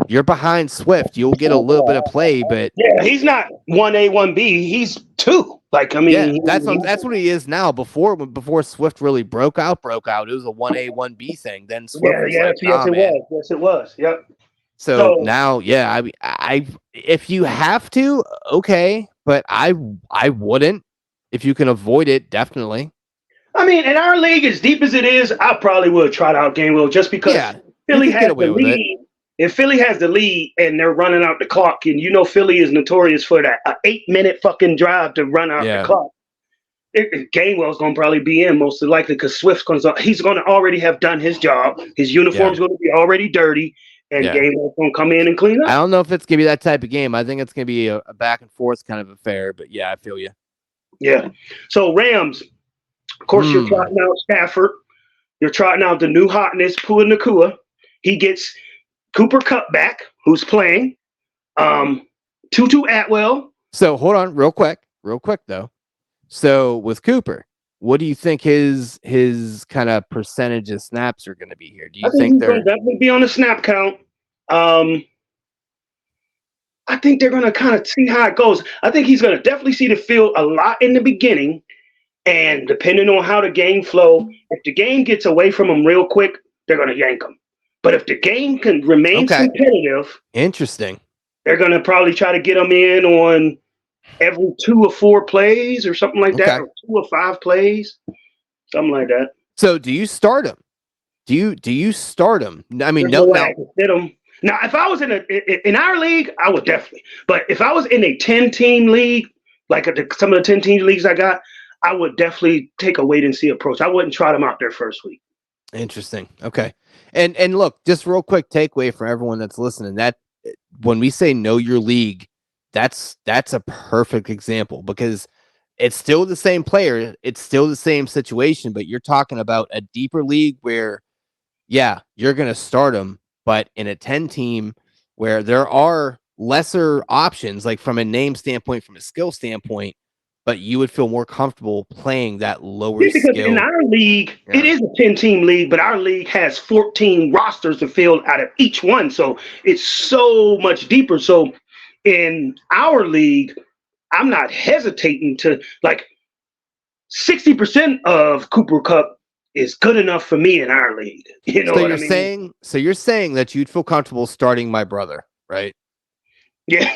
you're behind Swift. You'll get a little bit of play, but yeah, he's not 1A, 1B. He's 2. Like, I yeah, mean, that's what he is now. Before Swift really broke out, it was a 1A, 1B thing. Then Swift yeah, was yes, like, yes, nah, it man. was. Yes, it was. Yep. So So, now, yeah, I if you have to, okay, but I wouldn't. If you can avoid it, definitely. I mean, in our league, as deep as it is, I probably would try out Gainwell just because Yeah, you Philly could get has the away with it. lead. If Philly has the lead and they're running out the clock, and Philly is notorious for that 8-minute fucking drive to run out the Yeah, clock, Gainwell's going to probably be in most likely because he's going to already have done his job. His yeah, uniform's going to be already dirty, and yeah. Gainwell's going to come in and clean I up. don't know if it's gonna be that type of game. I think it's gonna be a back and forth kind of affair. But yeah, I feel you. Yeah. So Rams, of course, you're Hmm. trotting out Stafford. You're trotting out the new hotness, Pua Nakua. He gets Cooper Cup back, who's playing. Tutu Atwell. So hold on, real quick though. So with Cooper, what do you think his kind of percentage of snaps are going to be here? Do I you think think he's going to they're definitely be on the snap count. Um, I think they're going to kind of see how it goes. I think he's going to definitely see the field a lot in the beginning. And depending on how the game flow, if the game gets away from him real quick, they're going to yank him. But if the game remains okay? competitive, Interesting. they're going to probably try to get him in on every 2 or 4 plays or something like that, Okay. or 2 or 5 plays, something like that. So do you start him? Do you start him? I mean, There's no, no way I no. can fit him. Now, if I was in our league, I would definitely. But if I was in a 10-team league, like some of the 10-team leagues I got, I would definitely take a wait and see approach. I wouldn't try them out there first week. Interesting. Okay. And look, just real quick takeaway for everyone that's listening. That when we say know your league, that's a perfect example because it's still the same player, it's still the same situation, but you're talking about a deeper league where yeah, you're going to start them, but in a 10 team where there are lesser options, like from a name standpoint, from a skill standpoint, but you would feel more comfortable playing that lower Yeah, because in skill. our league, it Yeah. is a 10-team league, but our league has 14 rosters to fill out of each one. So it's so much deeper. So in our league, I'm not hesitating to like 60% of Cooper Cup is good enough for me in our league. You know So what I you're mean? saying that you'd feel comfortable starting my brother, right? Yeah.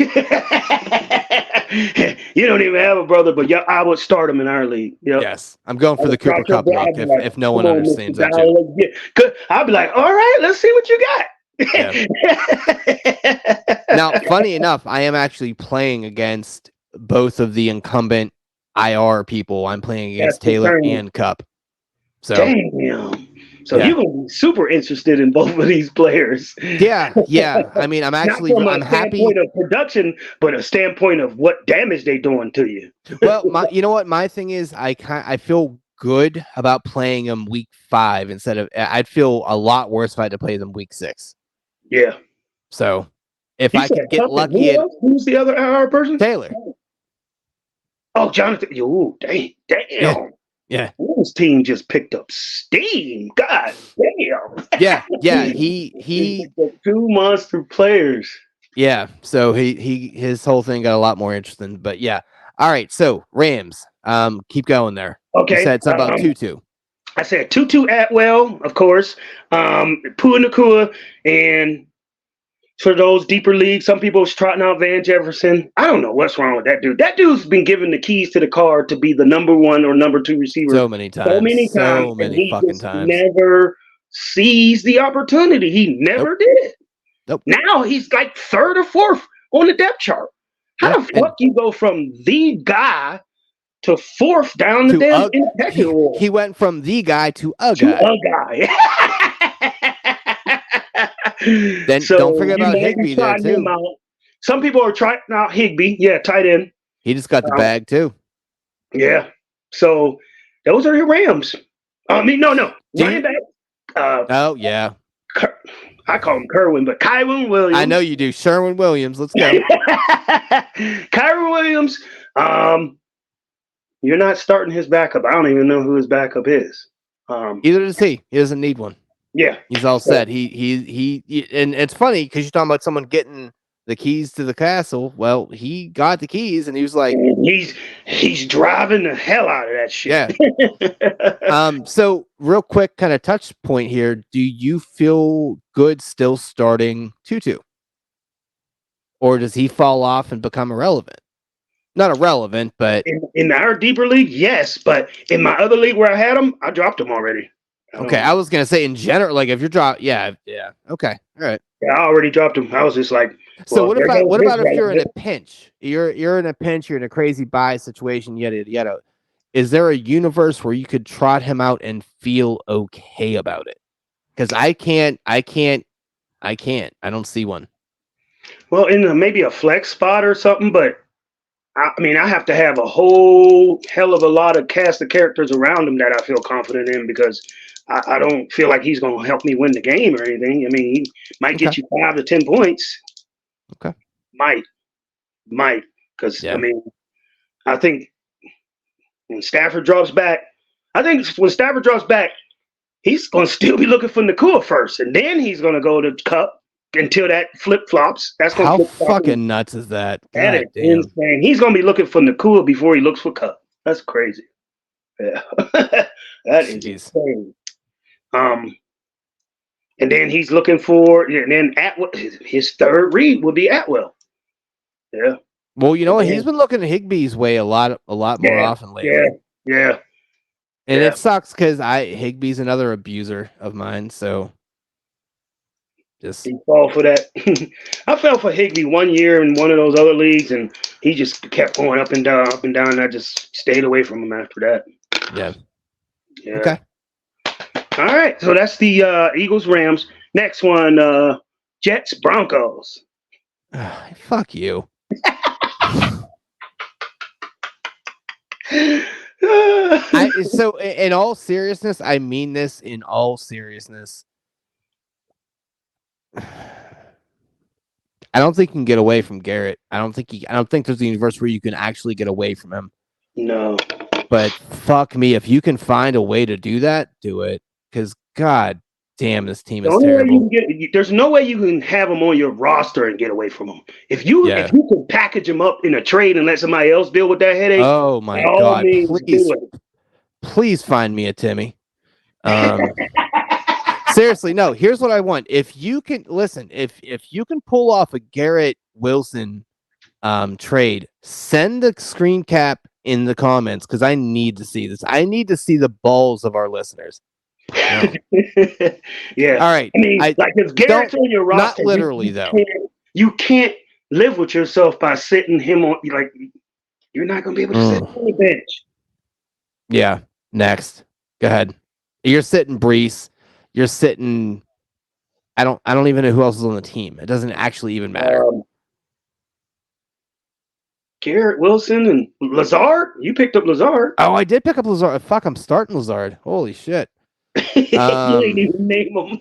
You don't even have a brother, but yeah, I would start him in our league. Yep. Yes. I'm going I for would the Cooper start your Cup brother. look I'd be like, if no come one on, Mr. understands that too. Dollar. Yeah. I'd be like, all right, let's see what you Yeah. got. Now, funny enough, I am actually playing against both of the incumbent IR people. I'm playing That's against the Taylor thing. and Cup. So, Damn. So yeah. you're gonna be super interested in both of these players. Yeah, yeah. I mean, Not from a I'm happy. standpoint of production, but a standpoint of what damage they doing to you. Well, you know what? My thing is I feel good about playing them week 5 instead of I'd feel a lot worse if I had to play them week 6. Yeah. So, if You I said could get Cup and lucky who and else? Who's the other IR person? Taylor. Oh, Jonathan. Ooh, damn. Yeah. Damn. Yeah. This team just picked up steam. God damn. Yeah. Yeah. They He picked up 2 monster players. yeah. So his whole thing got a lot more interesting. But yeah. All right. So Rams. Keep going there. You Okay. said something about Tutu. I said Tutu Atwell, of course. Pua Nakua, and for those deeper leagues, some people was trotting out Van Jefferson. I don't know what's wrong with that dude. That dude's been given the keys to the car to be the number 1 or number 2 receiver So many so times. many times, So and many he fucking just times. never seized the opportunity. He Nope. never did. Nope. Now he's like 3rd or 4th on the depth chart. Yeah. How the fuck you go from the guy to fourth down the To damn a pecking order. he went from the guy to a To guy. a guy. Then So don't forget you about might be Higbee there trying him too. out. Some people are trying out Higbee. Yeah, tight end. He just got the Um, bag too. yeah. So those are your Rams. I mean, no. Do Running you? back. Oh yeah, I call him Kerwin, but Kyron Williams. I know you do. Sherwin Williams. Let's go. Kyron Williams. You're not starting his backup. I don't even know who his backup is. Either does he. He doesn't need one. Yeah. He's all set. He and it's funny because you're talking about someone getting the keys to the castle. Well, he got the keys and he was like, he's driving the hell out of that shit. yeah. So real quick, kind of touch point here. Do you feel good still starting Tutu? Or does he fall off and become irrelevant? Not irrelevant, but in our deeper league, yes. But in my other league where I had him, I dropped him already. okay. I was gonna say in general, like if you're yeah. Okay, all right. Yeah, I already dropped him. I was just like, so what about if you're in a pinch? You're in a pinch. You're in a crazy buy situation. Yada yada. Is there a universe where you could trot him out and feel okay about it? Because I can't. I don't see one. Well, in maybe a flex spot or something, but I mean, I have to have a whole hell of a lot of cast of characters around him that I feel confident in because I don't feel like he's going to help me win the game or anything. I mean, he might get you 5 to 10 points. Okay. Might. Because, I mean, I think when Stafford drops back, he's going to still be looking for Nakua first, and then he's going to go to Cup until that flip-flops. That's going How fucking nuts is that? That is insane. He's going to be looking for Nakua before he looks for Cup. That's crazy. Yeah. That is insane. And then he's looking for, and then his third read will be Atwell. Yeah. Well, you know what? He's been looking at Higbee's way a lot more often lately. Yeah. And it sucks because Higbee's another abuser of mine, so just you fall for that. I fell for Higbee one year in one of those other leagues, and he just kept going up and down, and I just stayed away from him after that. Yeah. Okay. All right. So that's the Eagles Rams. Next one, Jets Broncos. Fuck you. So in all seriousness, I mean this in all seriousness. I don't think you can get away from Garrett. I don't think there's a universe where you can actually get away from him. No. But fuck me, if you can find a way to do that, do it. Because god damn, this team is terrible. There's no way you can have him on your roster and get away from him. If you can package him up in a trade and let somebody else deal with that headache, oh my god, please find me a Timmy. Seriously, no. Here's what I want. If you can if you can pull off a Garrett Wilson trade, send the screen cap in the comments because I need to see this. I need to see the balls of our listeners. No. Yeah. All right. I mean, if Garrett's on your roster, not literally though. You can't live with yourself by sitting him on. You're not going to be able to sit on the bench. Yeah. Next, go ahead. You're sitting Brees. You're sitting. I don't even know who else is on the team. It doesn't actually even matter. Garrett Wilson and Lazard. You picked up Lazard. Oh, I did pick up Lazard. Fuck, I'm starting Lazard. Holy shit. You didn't even name him.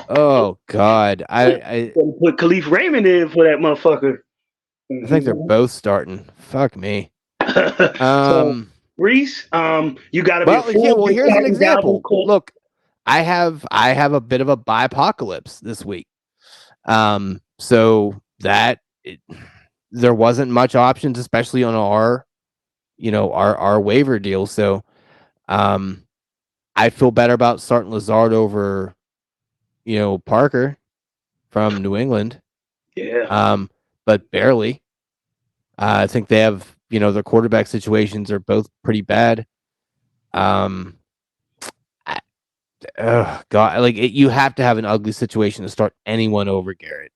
Oh God, I put Khalif Raymond in for that motherfucker. I think they're both starting. Fuck me. So, Reese, you got to be. Well, here's an example. Look, I have a bit of a bipocalypse this week. So that there wasn't much options, especially on our waiver deal. So, I feel better about starting Lazard over, Parker from New England. Yeah. But barely. I think they have, their quarterback situations are both pretty bad. God, you have to have an ugly situation to start anyone over Garrett.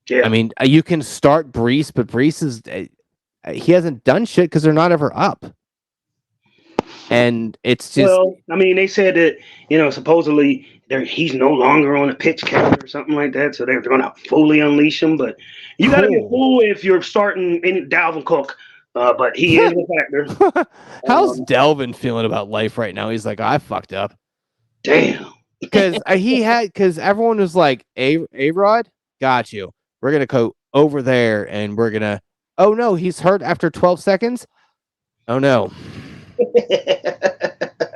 Yeah. I mean, you can start Brees, but Brees is he hasn't done shit because they're not ever up. And it's just Well, I mean, they said that supposedly he's no longer on a pitch count or something like that, so they're going to fully unleash him. But you got to be a fool if you're starting any Dalvin Cook. But he is a factor. How's Delvin feeling about life right now? He's like, I fucked up. Damn. Because everyone was like, A-Rod, got you. We're gonna go over there and we're gonna. Oh no, he's hurt after 12 seconds. Oh no.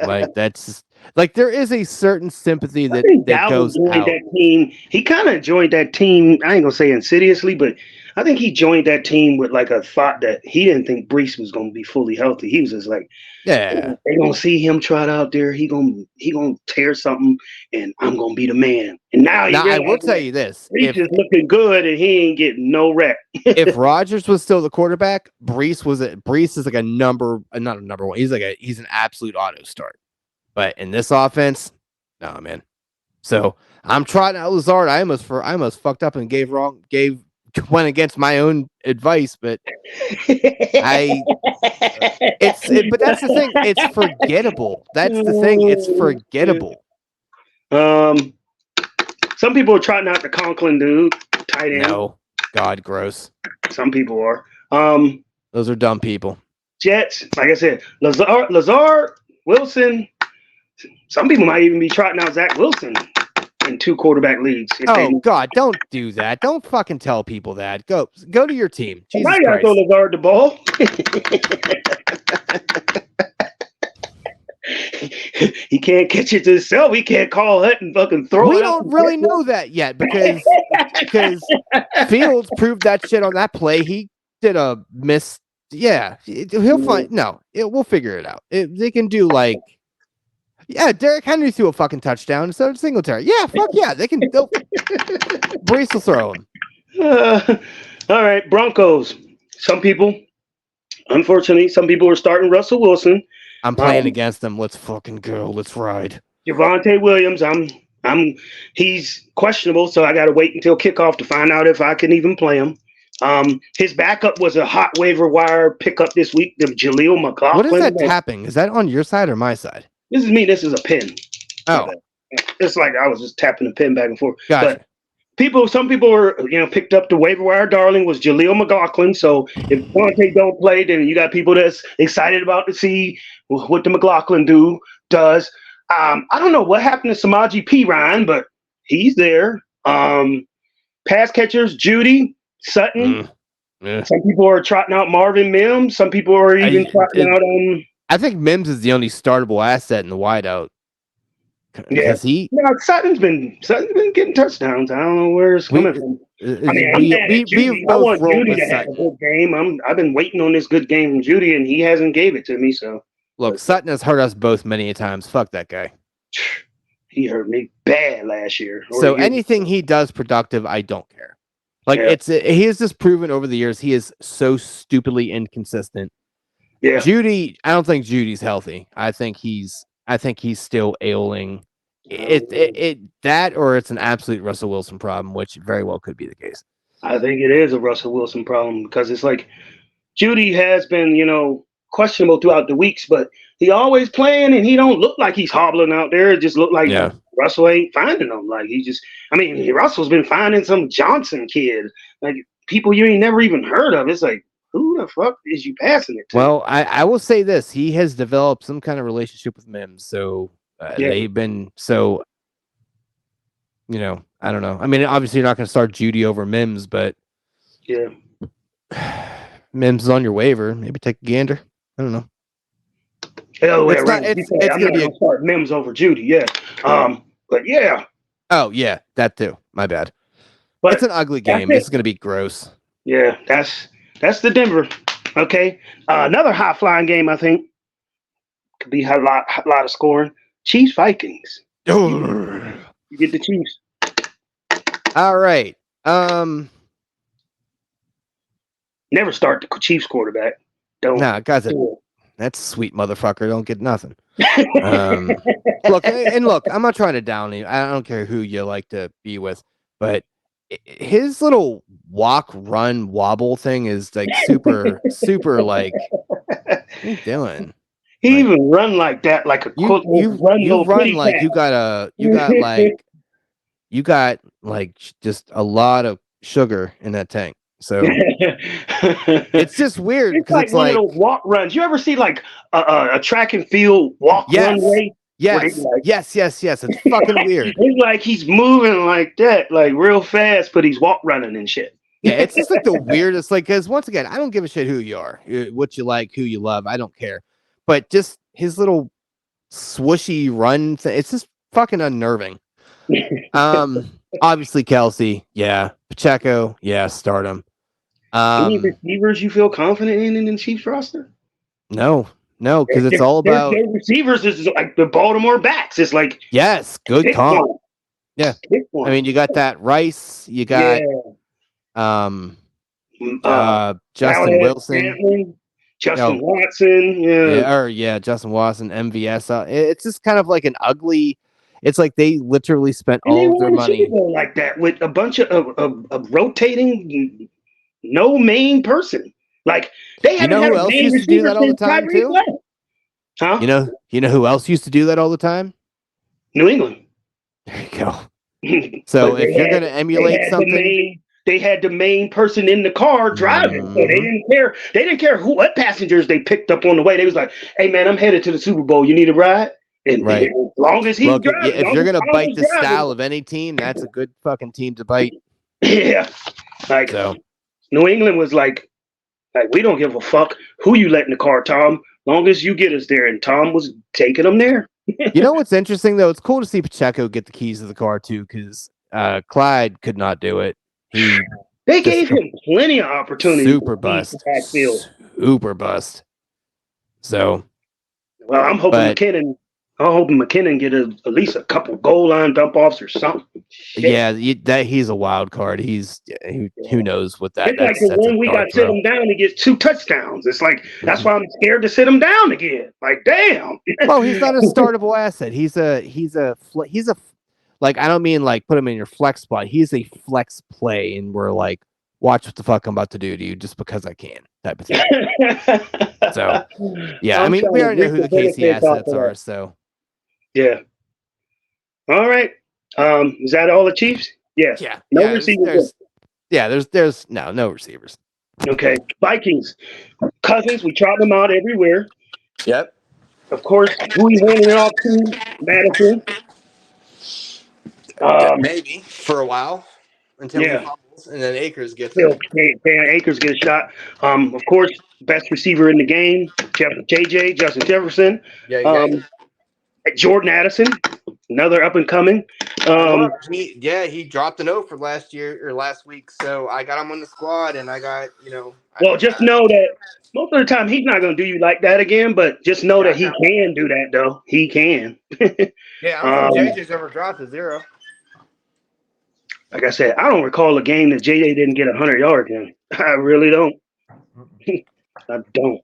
Like that's like there is a certain sympathy that goes out. That team. He kind of joined that team. I ain't gonna say insidiously, but I think he joined that team with like a thought that he didn't think Brees was gonna be fully healthy. He was just like, yeah, they gonna see him trot out there. He gonna tear something, and I'm gonna be the man. And now I will tell you this: Brees is looking good, and he ain't getting no rep. If Rodgers was still the quarterback, Brees is like not a number one. He's an absolute auto start. But in this offense, no man. So I'm trotting out Lazard. I almost fucked up and went against my own advice, but but that's the thing. It's forgettable. That's the thing. It's forgettable. Some people are trotting out the Conklin dude, tight end. No, God, gross. Some people are. Those are dumb people. Jets, like I said, Lazard, Wilson. Some people might even be trotting out Zach Wilson in 2 quarterback leagues. Oh God, don't do that. Don't fucking tell people that. Go to your team. Jesus Christ. Christ. Throw Lazard the ball. He can't catch it to himself. He can't call it and fucking throw it. We don't really know that yet because Fields proved that shit on that play. He did a miss. Yeah, he'll find. No, we'll figure it out. They can do like. Yeah, Derrick Henry threw a fucking touchdown instead of Singletary. Yeah, fuck yeah, they can. Brees will throw him. All right, Broncos. Unfortunately, some people are starting Russell Wilson. I'm playing against them. Let's fucking go. Let's ride. Javonte Williams. He's questionable, so I got to wait until kickoff to find out if I can even play him. His backup was a hot waiver wire pickup this week. The Jaleel McLaughlin. What is that tapping? Is that on your side or my side? This is me. This is a pin. Oh, it's like I was just tapping the pin back and forth. Gotcha. But some people were, picked up the waiver wire darling was Jaleel McLaughlin. So if Devontae don't play, then you got people that's excited about to see what the McLaughlin does. I don't know what happened to Samaje Perine, but he's there. Pass catchers, Judy, Sutton. Yeah. Some people are trotting out Marvin Mims. Some people are even trotting out I think Mims is the only startable asset in the wideout. Yeah, Sutton's been getting touchdowns. I don't know where it's coming from. I want Judy to have a good game. I've been waiting on this good game from Judy, and he hasn't gave it to me. So look, Sutton has hurt us both many times. Fuck that guy. He hurt me bad last year. So anything he does productive, I don't care. Like he has just proven over the years he is so stupidly inconsistent. Yeah, Judy, I don't think Judy's healthy. I think he's still ailing. That or it's an absolute Russell Wilson problem, which very well could be the case. I think it is a Russell Wilson problem because it's like Judy has been, questionable throughout the weeks, but he always playing and he don't look like he's hobbling out there. It just looked like Russell ain't finding him. Like Russell's been finding some Johnson kid, like people you ain't never even heard of. It's like, who the fuck is you passing it to? Well, I will say this. He has developed some kind of relationship with Mims. So they've been I don't know. I mean, obviously you're not going to start Judy over Mims, but yeah, Mims is on your waiver. Maybe take a gander. I don't know. I'm going to start Mims over Judy. Yeah. But yeah. Oh yeah, that too. My bad. But it's an ugly game. It's going to be gross. Yeah, that's the Denver. Okay. Another high flying game, I think. Could be a lot of scoring. Chiefs Vikings. You get the Chiefs. All right. Never start the Chiefs quarterback. Don't. Nah, guys, that's sweet motherfucker. Don't get nothing. Look, I'm not trying to down you. I don't care who you like to be with, but his little walk, run, wobble thing is like super, super like, what are you doing? He Like even run like that, like a you, quick you, run you little run kitty like you got like just a lot of sugar in that tank. So cat. it's just weird It's because like it's one of like, those walk runs. You ever see like a track and field walk run yes, race where they yes, like yes, yes, yes. It's fucking weird. it's like he's moving like that, like real fast, but he's walk running and shit. Yeah, it's just like the weirdest. Like, because once again, I don't give a shit who you are, what you like, who you love. I don't care. But just his little swooshy run, it's just fucking unnerving. Obviously Kelsey, yeah. Pacheco, yeah. Start him. Any Um, receivers you feel confident in the Chiefs roster? no, no, because it's Their, all their, about their receivers is like the Baltimore backs. It's like yes, good pick comp. one, Yeah, pick I one. mean you got that Rice, you got Yeah, um, uh, Justin Valdez Wilson. Scantling, Justin Oh, Watson. Yeah, yeah, Justin Watson, MVS. It's just kind of like an ugly. It's like they literally spent and they all of their won the Super money. Bowl like that with a bunch of rotating, no main person. Like they You haven't know had who a else main used to do receiver that all the since time Tyreek too? left. Huh? You know who else used to do that all the time? New England. There you go. But So if you're gonna they emulate had the something, main person in the car driving, so they mm-hmm, didn't care. They didn't care what passengers they picked up on the way. They was like, "Hey man, I'm headed to the Super Bowl. You need a ride?" And right. as long as he's Look, driving, as if long you're as gonna Tom bite was the driving, style of any team, that's a good fucking team to bite. yeah, like So New England was like we don't give a fuck who you let in the car, Tom. Long as you get us there, and Tom was taking them there. you know what's interesting though? It's cool to see Pacheco get the keys to the car too, because Clyde could not do it. He They just gave him plenty of opportunities to super feed the bust, backfield. super bust. So, Well, but I'm hoping McKinnon get at least a couple goal line dump offs or something. Shit. yeah, that he's a wild card. Who knows what It's like the that's a one week I dart sit throw. him down, he gets 2 touchdowns. It's like that's Mhm. why I'm scared to sit him down again. Like, damn. Well, he's not a startable asset. Like I don't mean like put him in your flex spot. He's a flex play, and we're like, watch what the fuck I'm about to do to you just because I can, type of thing. So yeah, I I'm mean trying we to already know reap who the the KC benefits off assets of that. are. So Yeah. All right. Is that all the Chiefs? Yeah. yeah, No yeah. receivers there. There's no receivers. Okay. Vikings. Cousins, we trot them out everywhere. Yep. Of course, who he handing it off to? Madison. Um, Maybe for a while until he yeah. fumbles and then Akers gets it. Still, Akers get a shot. Of course, best receiver in the game, Justin Jefferson. Yay, yay. Um, Jordan Addison, another up and coming. Look, Um, he dropped a note for last year or last week, so I got him on the squad, and I got well, just know that most of the time he's not going to do you like that again, but just know yeah, that I he know. can do that, though. He can. Yeah, I don't think um, JJ's ever dropped a zero. like I said, I don't recall a game that JJ didn't get 100 yards in. I really don't. I don't.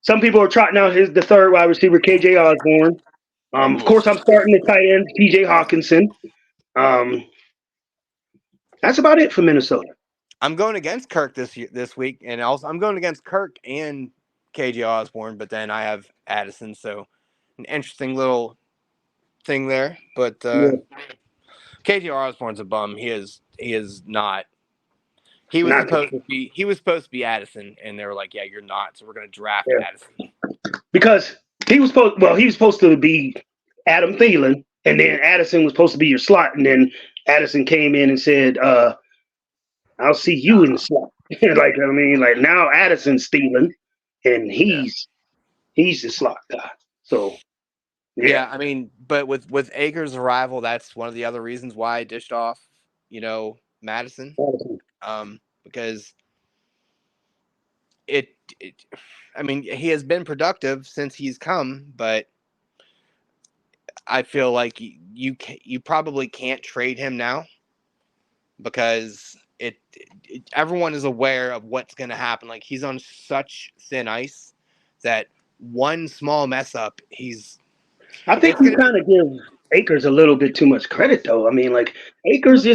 Some people are trotting out the third wide receiver, KJ Osborne. Of course, I'm starting the tight end, TJ Hawkinson. Um, that's about it for Minnesota. I'm going against Kirk this week, and also I'm going against Kirk and KJ Osborne, but then I have Addison, so an interesting little thing there. But Yeah, KJ Osborne's a bum. He is not. He was not supposed to the, be Addison, and they were like, "Yeah, you're not." So we're going to draft yeah. Addison. Because he was supposed to be Adam Thielen, and then Addison was supposed to be your slot, and then Addison came in and said, "I'll see you in the slot." like now Addison's stealing, and Yeah. he's the slot guy. So yeah, Yeah, I mean, but with Akers' arrival, that's one of the other reasons why I dished off, Madison, because it, I mean, he has been productive since he's come, but I feel like you probably can't trade him now because everyone is aware of what's going to happen. Like he's on such thin ice that one small mess up, I think it's you going to be kind of give. Akers a little bit too much credit though. I mean, like Akers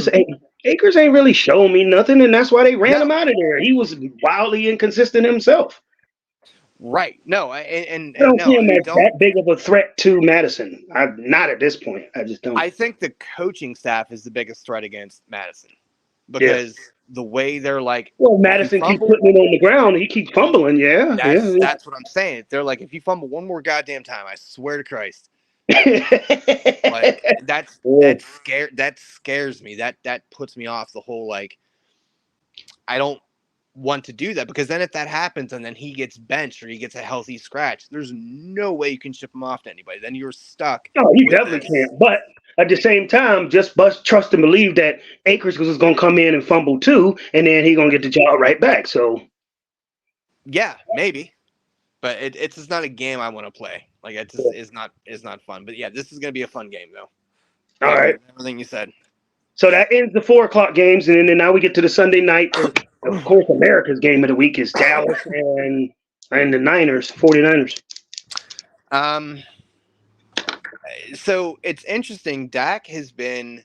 ain't really showing me nothing, and that's why they ran him No, out of there. He was wildly inconsistent himself. right. No, I don't see no, him I as don't. that big of a threat to Madison. I'm not at this point. I just don't. I think the coaching staff is the biggest threat against Madison Yeah. because the way they're like, Well, if you Madison keeps fumble, putting it on the ground. He keeps fumbling. Yeah, yeah. that's what I'm saying. They're like, if you fumble one more goddamn time, I swear to Christ, like Yeah. that scares me. That puts me off the whole like I don't want to do that because then if that happens and then he gets benched or he gets a healthy scratch, there's no way you can ship him off to anybody. Then you're stuck No, you with definitely this. can't. But at the same time, just trust and believe that Akers was going to come in and fumble too, and then he going to get the job right back. So, Yeah, maybe. But it's just not a game I want to play. Like it just is not fun. But yeah, this is gonna be a fun game though. all I agree right. with everything you said. So that ends the 4 o'clock games, and then now we get to the Sunday night. Of course, America's game of the week is Dallas and the Niners, 49ers. Um, so it's interesting. Dak has been.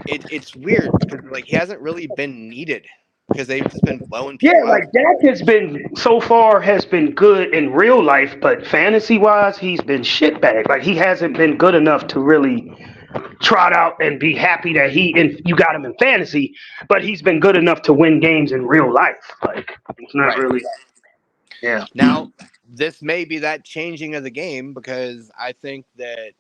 It's weird because like he hasn't really been needed because they've just been blowing Yeah, people out. like Dak has been so far has been good in real life, but fantasy wise, he's been shitbag. Like he hasn't been good enough to really trot out and be happy that you got him in fantasy, but he's been good enough to win games in real life. Like it's not Right really. Yeah. now, this may be that changing of the game because I think that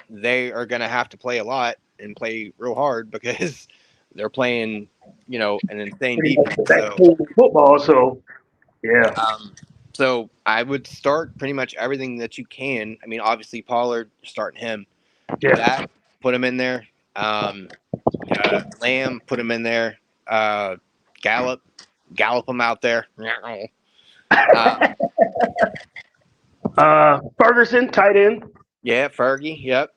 they are going to have to play a lot and play real hard because they're playing, an insane Pretty much the defense. best team in football. So yeah, Um, so I would start pretty much everything that you can. I mean, obviously Pollard, starting him. yeah. Dak, put him in there. Um, Lamb, put him in there. Uh, Gallup, gallop him out there. Um, Ferguson, tight end. yeah, Fergie. Yep.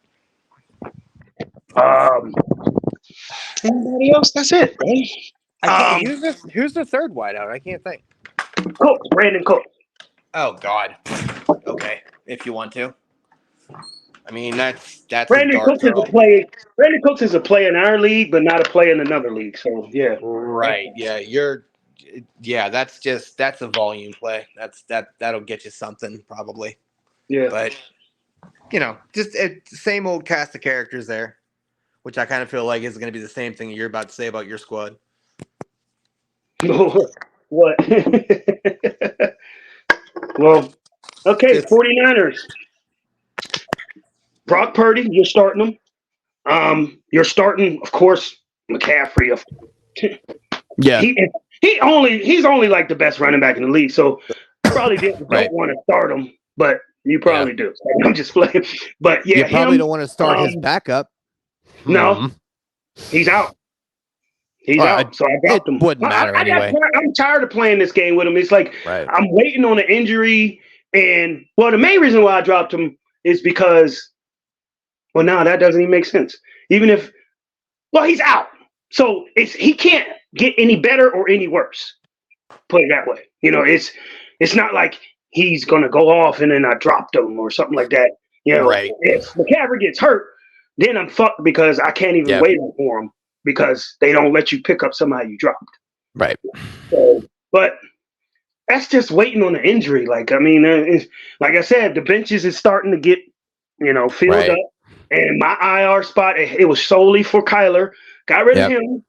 Um, anybody else? That's it, right? I can't. Who's the third wideout? I can't think. Cooks, Brandon Cooks. Oh God. Okay, if you want to. I mean, that's a Brandon dart Cooks is a throw. play. Brandon Cooks is a play in our league, but not a play in another league. So yeah, Right. Yeah. Yeah. That's a volume play. That'll get you something probably. yeah. But just same old cast of characters there, which I kind of feel like is going to be the same thing you're about to say about your squad. What? Well, okay, Just 49ers. Brock Purdy, you're starting them. You're starting, of course, McCaffrey. yeah. He's only like the best running back in the league, so you probably don't Right. want to start him, but you Yeah. probably do. I'm just playing, but You yeah, probably him. don't want to start his backup. No, he's out. He's All right. out, so I It dropped him. wouldn't matter anyway. I'm tired of playing this game with him. It's like Right. I'm waiting on an injury, and well, the main reason why I dropped him is because, well, now that doesn't even make sense. Even if, well, he's out, so he can't get any better or any worse. Put it that way. It's not like he's gonna go off and then I dropped him or something like that. Right. If McCaffrey gets hurt, then I'm fucked because I can't even Yeah. wait for him because they don't let you pick up somebody you dropped. Right. So, but that's just waiting on the injury. Like I mean, like I said, the benches is starting to get filled Right. up, and my IR spot it was solely for Kyler. Got rid of Yep. him.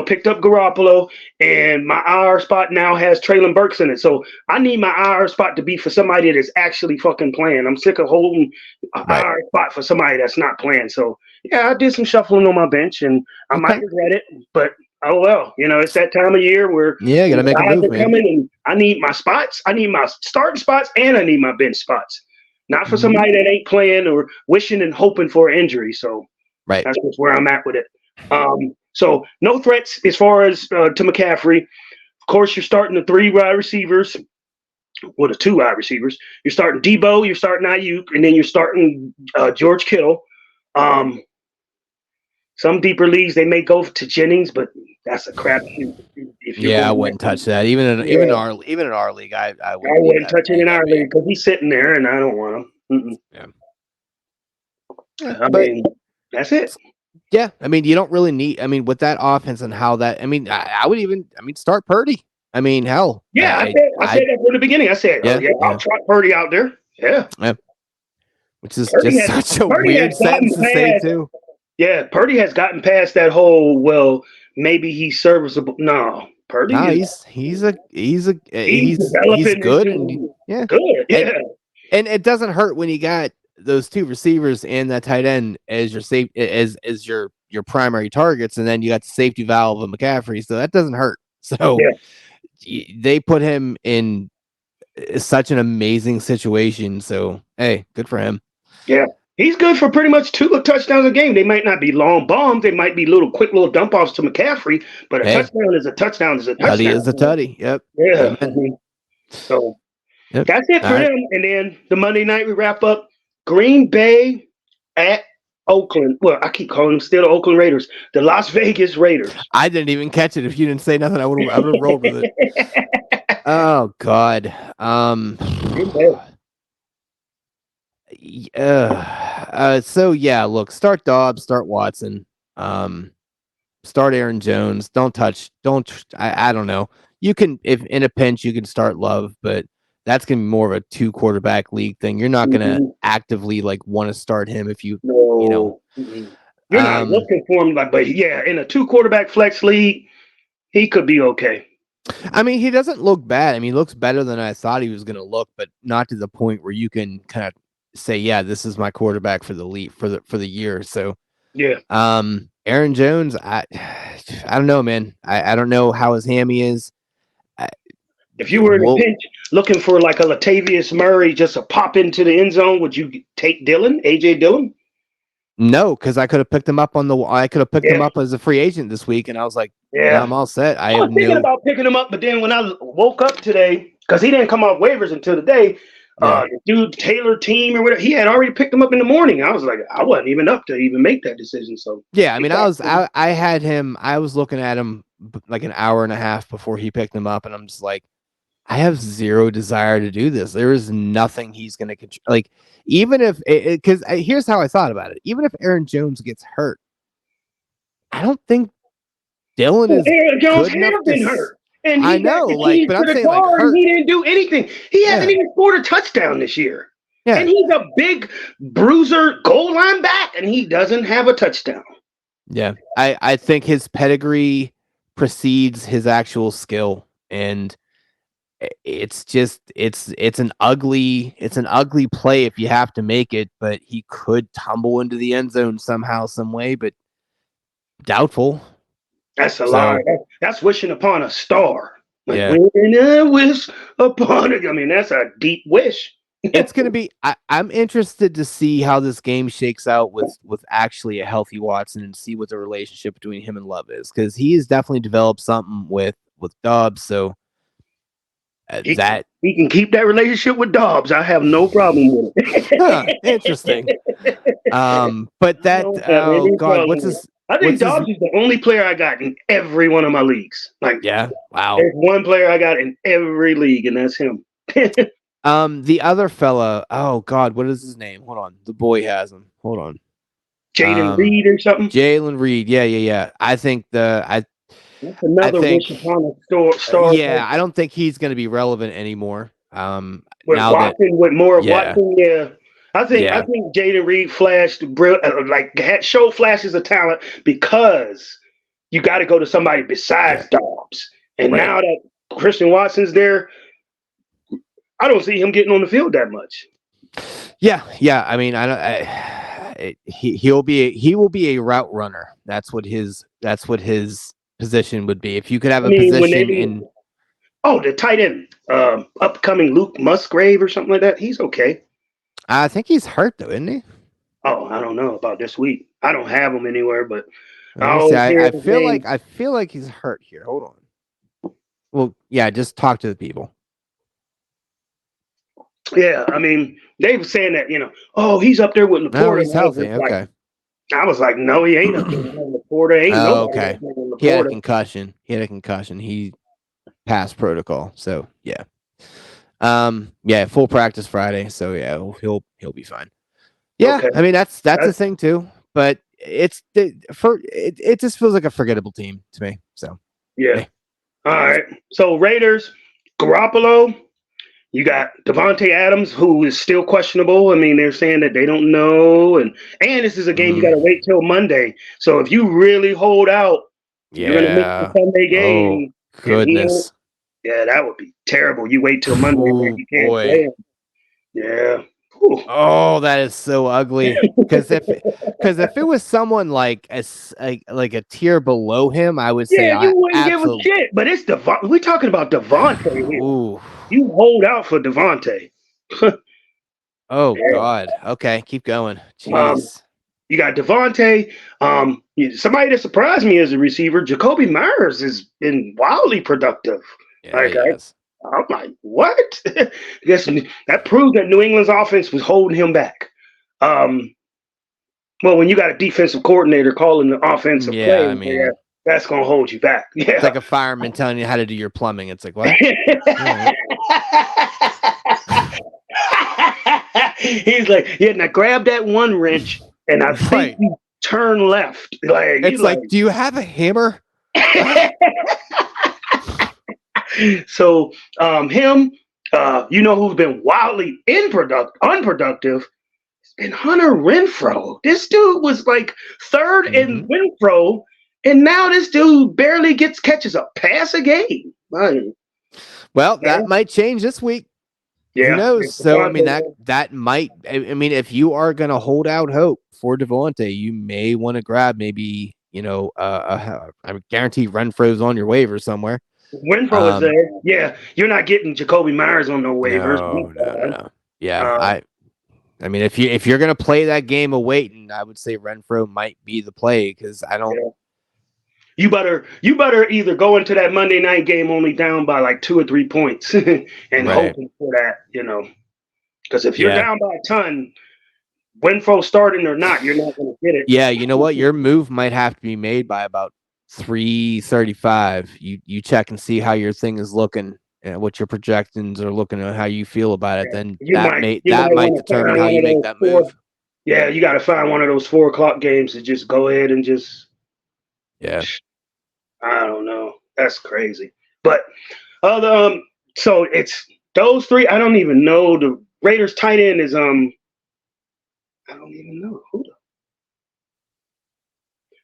Picked up Garoppolo, and my IR spot now has Traylon Burks in it. So I need my IR spot to be for somebody that is actually fucking playing. I'm sick of holding an Right. IR spot for somebody that's not playing. So yeah, I did some shuffling on my bench, and I might Okay. regret it, but oh well. It's that time of year where Yeah, gotta make a guys move, are man. coming, and I need my spots. I need my starting spots, and I need my bench spots. Not for Mhm. somebody that ain't playing or wishing and hoping for an injury. So Right. that's just where I'm at with it. So no threats as far as to McCaffrey. Of course, you're starting the 3 wide receivers. Well, the 2 wide receivers. You're starting Debo, you're starting Ayuk, and then you're starting George Kittle. Some deeper leagues they may go to Jennings, but that's a crapshoot. If you're Yeah, I going wouldn't that way. touch that. Even Yeah. in our league, I I wouldn't leave wouldn't touch it in our that big. league because he's sitting there, and I don't want him. Yeah. I but mean, that's it. yeah, I mean, you don't really need. I mean, with that offense and how that. I mean, I would even. I mean, start Purdy. I mean, hell, Yeah, I said that from the beginning. I said, oh yeah, yeah, I'll yeah, trot Purdy out there. Yeah, yeah. Which is Purdy just has such a Purdy has weird gotten sentence to say past. too. Yeah, Purdy has gotten past that whole. Well, maybe he's serviceable. No, Purdy No, is he's he's developing good and into yeah, good. and Yeah, and it doesn't hurt when you got those two receivers and that tight end as your safe as your primary targets, and then you got the safety valve of McCaffrey, so that doesn't hurt. So yeah, they put him in such an amazing situation. So hey, good for him. yeah. He's good for pretty much two touchdowns a game. They might not be long bombs. They might be quick little dump offs to McCaffrey, but a Hey, touchdown is a touchdown is a tutty touchdown. is a tutty. Yep. Yeah, I Amen. mean, so Yep. that's it All for right. them. And then the Monday night we wrap up Green Bay at Oakland. Well, I keep calling them still the Oakland Raiders, the Las Vegas Raiders. I didn't even catch it. If you didn't say nothing, I would have rolled with it. Oh God. Green Bay. So yeah, look, start Dobbs, start Watson, um, start Aaron Jones. I don't know. You can, if in a pinch, you can start Love, but that's gonna be more of a two quarterback league thing. You're not gonna Mhm. actively like want to start him if you know. No. Mm-mm. You're not Um, looking for him, but yeah, in a two quarterback flex league, he could be okay. I mean, he doesn't look bad. I mean, he looks better than I thought he was gonna look, but not to the point where you can kind of say, yeah, this is my quarterback for the league for the year. So Yeah. Aaron Jones, I don't know, man. I don't know how his hammy is. I, If you were in a well, pinch looking for like a Latavius Murray just to pop into the end zone, would you take Dillon, AJ Dillon? no, because I could have picked him Yeah. up as a free agent this week, and I was like, no, Yeah. I'm all set. I I have was thinking no, about picking him up, but then when I woke up today, because he didn't come off waivers until today, yeah, the dude Taylor team or whatever, he had already picked him up in the morning. I was like, I wasn't even up to even make that decision. So yeah. I it mean, got I had him. I was looking at him like an hour and a half before he picked him up, and I'm just like, I have zero desire to do this. There is nothing he's going to control. Like, even if, because here's how I thought about it. Even if Aaron Jones gets hurt, I don't think Dylan is Aaron Jones good enough has been hurt. And I he got know, the like, keys but to I'm the saying like car and hurt. he didn't do anything. He hasn't Yeah. even scored a touchdown this year. Yeah. And he's a big bruiser goal line back and he doesn't have a touchdown. Yeah. I think his pedigree precedes his actual skill. And it's just it's an ugly play if you have to make it, but he could tumble into the end zone somehow, some way, but doubtful. That's a lie. So That's wishing upon a star. Like yeah. when I wish upon it. I mean, that's a deep wish. It's gonna be I'm interested to see how this game shakes out with actually a healthy Watson and see what the relationship between him and Love is, because he has definitely developed something with Dobbs. So He, that he can keep that relationship with Dobbs. I have no problem with interesting. it. But I that don't have oh any god, problem with it. I think what's his Dobbs is the only player I got in every one of my leagues. Like, yeah, wow. there's one player I got in every league, and that's him. The other fella, oh god, what is his name? Hold on. The boy has him. Hold on. Jaden Reed or something. Jalen Reed. Yeah. I think That's I another wish think upon a star. yeah, I don't think he's going to be relevant anymore. With Now that Watson, with more of yeah, Watson, yeah. I yeah, think Jaden Reed flashed showed flashes of talent because you got to go to somebody besides Dobbs. And right. now that Christian Watson's there, I don't see him getting on the field that much. Yeah. I mean, he will be a route runner. That's what his position would be. If you could have I a mean, when position they in, the tight end, upcoming Luke Musgrave or something like that, he's okay. I think he's hurt though, isn't he? Oh, I don't know about this week. I don't have him anywhere, but Let I me see. always hear his name. I feel like he's hurt here. Hold on. Well, yeah, just talk to the people. Yeah, I mean, they were saying that, oh, he's up there with No, Laporta. he's And healthy. Okay. I was like, no, he ain't up there with Laporta. Ain't Oh, nobody okay. up there with He had a Laporta. concussion. He passed protocol. So yeah. Yeah, full practice Friday. So yeah, he'll be fine. Yeah, Okay. I mean that's the That's, thing too. But it just feels like a forgettable team to me. So yeah. eh. All right. So Raiders, Garoppolo. You got Devontae Adams, who is still questionable. I mean, they're saying that they don't know, and this is a game you got to wait till Monday. So if you really hold out, you're gonna miss the Yeah. Sunday Oh game, and goodness. yeah, that would be terrible. You wait till Monday, and Oh you can't play boy. him. Yeah. Whew. Oh, that is so ugly. Because if it was someone like a tier below him, I would say Yeah, I you wouldn't give a absolutely. shit. But it's Devon. We're talking about Devontae here. Ooh. You hold out for Devontae. Oh God. Okay, keep going. um, Jeez. you got Devontae. Somebody that surprised me as a receiver, Jacoby Myers has been wildly productive. Yeah, Like he is. I'm like, what? I guess that proved that New England's offense was holding him back. Um, well, when you got a defensive coordinator calling the offensive Yeah, I play, yeah, mean, that's gonna hold you back. it's Yeah. like a fireman telling you how to do your plumbing. It's like what? All right. He's like, yeah, now grab that one wrench, and I think Right. you turn left. Like he's It's like, like, do you have a hammer? What? so him, you know who's been wildly unproductive? It's been Hunter Renfro. This dude was like third in Hmm. Renfro, and now this dude barely catches a pass a game. Like, Well, that yeah, might change this week. Who yeah. knows? So I mean that might. I mean, if you are going to hold out hope for Devontae, you may want to grab maybe I guarantee Renfro's on your waiver somewhere. Renfro is Um, there. Yeah, you're not getting Jacoby Myers on no waivers. no, no, no, no. Yeah, Uh, I mean, if you're going to play that game of waiting, I would say Renfro might be the play because I don't. yeah. You better either go into that Monday night game only down by like 2 or 3 points and Right. hoping for that. Because if you're Yeah. down by a ton, Renfro starting or not, you're not going to get it. Yeah, you know what? Your move might have to be made by about 3:35. You check and see how your thing is looking and what your projections are looking at, how you feel about it. Yeah. Then You that might may you that might might want to determine find how one you of make those that four. move. Yeah, you got to find one of those 4 o'clock games to just go ahead and just. Yeah. I don't know. That's crazy. But other so it's those three. I don't even know the Raiders tight end is I don't even know who.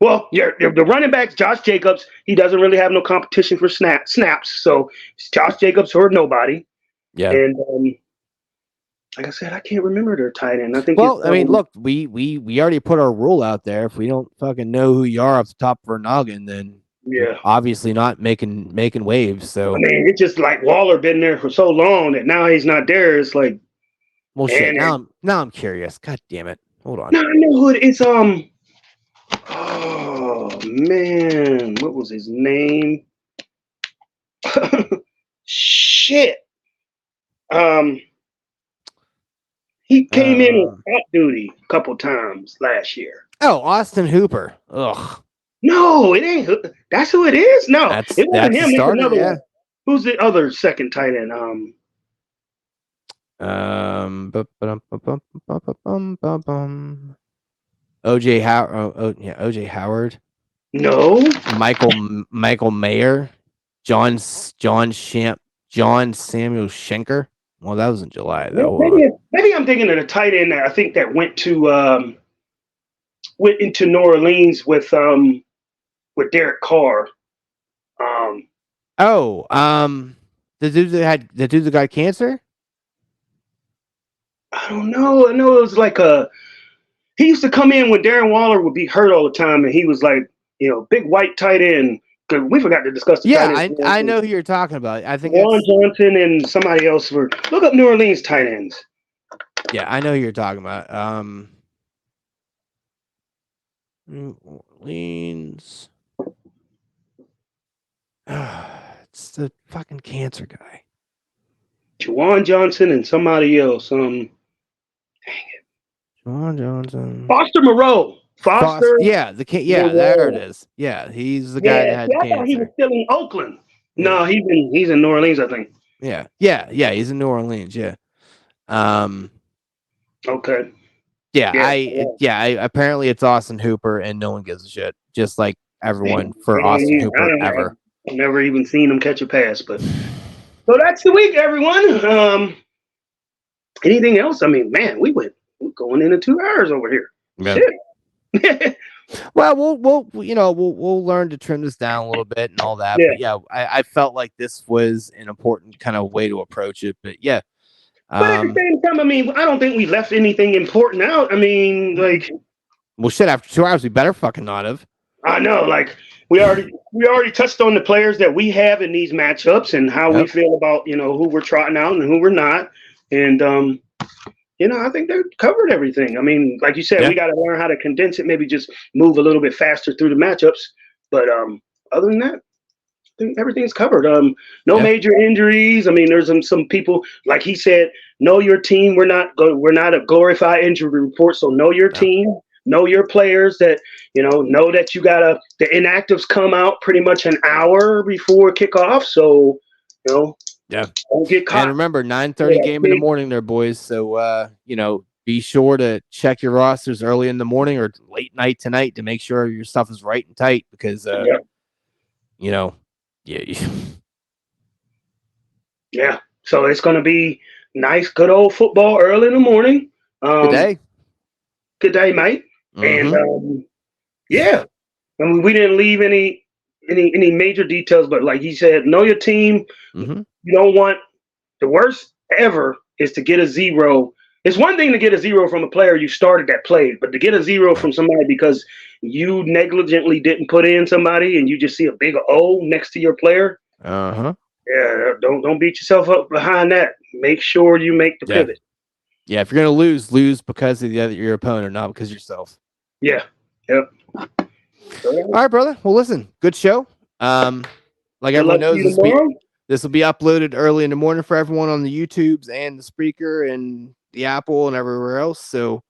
Well, yeah, the running backs, Josh Jacobs, he doesn't really have no competition for snaps. So it's Josh Jacobs or nobody. Yeah. And like I said, I can't remember their tight end. I think it's Well, I mean, look, we already put our rule out there. If we don't fucking know who you are off the top of our noggin, then you're yeah. obviously not making waves. I So, mean, it's just like Waller been there for so long that now he's not there. It's like, well, shit. and Now I'm curious. God damn it. Hold on. no, I know who it is. Oh man, what was his name? Shit. Um, he came in Uh, on top duty a couple times last year. oh, Austin Hooper. Ugh. No, it ain't. That's who it is. No, That's it wasn't that's the him. It's starter. another Yeah. one. Who's the other second tight end? OJ Howard. Yeah, OJ Howard. No. Michael Mayer. John Samuel Schenker. Well, that was in July though. Maybe I'm thinking of the tight end that I think that went into New Orleans with Derek Carr. Um, Oh, the dude that got cancer. I don't know. I know it was like he used to come in when Darren Waller would be hurt all the time, and he was like, big white tight end. Cause we forgot to discuss the tight Yeah, ends. I know who you're talking about. I think Juwan that's Johnson and somebody else were look up New Orleans tight ends. yeah, I know who you're talking about. New Orleans. It's the fucking cancer guy. Juwan Johnson and somebody else. John Johnson. Foster Moreau. Foster Yeah, yeah, there it Moreau. is. Yeah, he's the guy Yeah, that had see, the I thought he was cancer. still in Oakland. No, Yeah, he's in New Orleans, I think. yeah, yeah, yeah. He's in New Orleans. Yeah. Um. Okay. Apparently it's Austin Hooper, and no one gives a shit. Just like everyone for I don't Austin even- I Hooper don't- ever. I've never even seen him catch a pass, but so that's the week, everyone. Anything else? I mean, man, we're going into 2 hours over here. Yeah. Shit. Well, we'll learn to trim this down a little bit and all that. Yeah. But yeah, I felt like this was an important kind of way to approach it. But yeah. But at the same time, I mean, I don't think we left anything important out. I mean, like, well, shit. After 2 hours, we better fucking not have. I know, like, we already touched on the players that we have in these matchups and how we feel about who we're trotting out and who we're not, and I think they covered everything. I mean, like you said, we got to learn how to condense it, maybe just move a little bit faster through the matchups. But other than that, I think everything's covered. No major injuries. I mean, there's some people, like he said, know your team. We're not a glorified injury report, so know your team, know your players. That know that you gotta. The inactives come out pretty much an hour before kickoff, so don't get caught. And remember, 9:30 game in the morning, there, boys. So be sure to check your rosters early in the morning or late night tonight to make sure your stuff is right and tight because Yeah. So it's going to be nice, good old football early in the morning. Good day, mate. Mm-hmm. And I mean, we didn't leave any major details, but like he said, know your team. Mm-hmm. You don't want the worst ever is to get a 0. It's one thing to get a 0 from a player you started that played, but to get a 0 from somebody because you negligently didn't put in somebody and you just see a big O next to your player. Uh-huh. Yeah, don't beat yourself up behind that. Make sure you make the pivot. Yeah, if you're gonna lose because of your opponent, not because of yourself. Yeah. Yep. All right, brother. Well, listen, good show. Like everyone knows, this will be uploaded early in the morning for everyone on the YouTubes and the Spreaker and the Apple and everywhere else. So,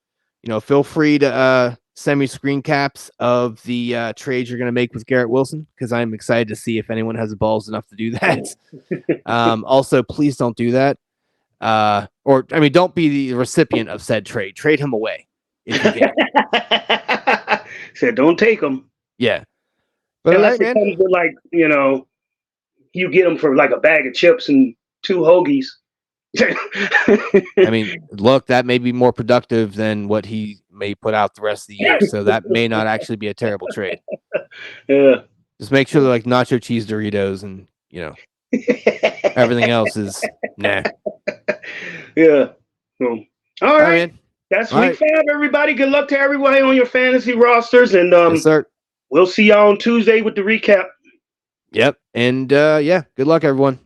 feel free to send me screen caps of the trades you're going to make with Garrett Wilson because I'm excited to see if anyone has the balls enough to do that. Also, please don't do that. Don't be the recipient of said trade. Trade him away if you can. Said don't take him. Yeah. But unless it comes with you get them for like a bag of chips and 2 hoagies. I mean, look, that may be more productive than what he may put out the rest of the year. So that may not actually be a terrible trade. Yeah. Just make sure they're like nacho cheese Doritos and, everything else is nah. Yeah. All right. Man. That's week 5, everybody. Good luck to everybody on your fantasy rosters. And yes, sir. We'll see y'all on Tuesday with the recap. Yep. And good luck, everyone.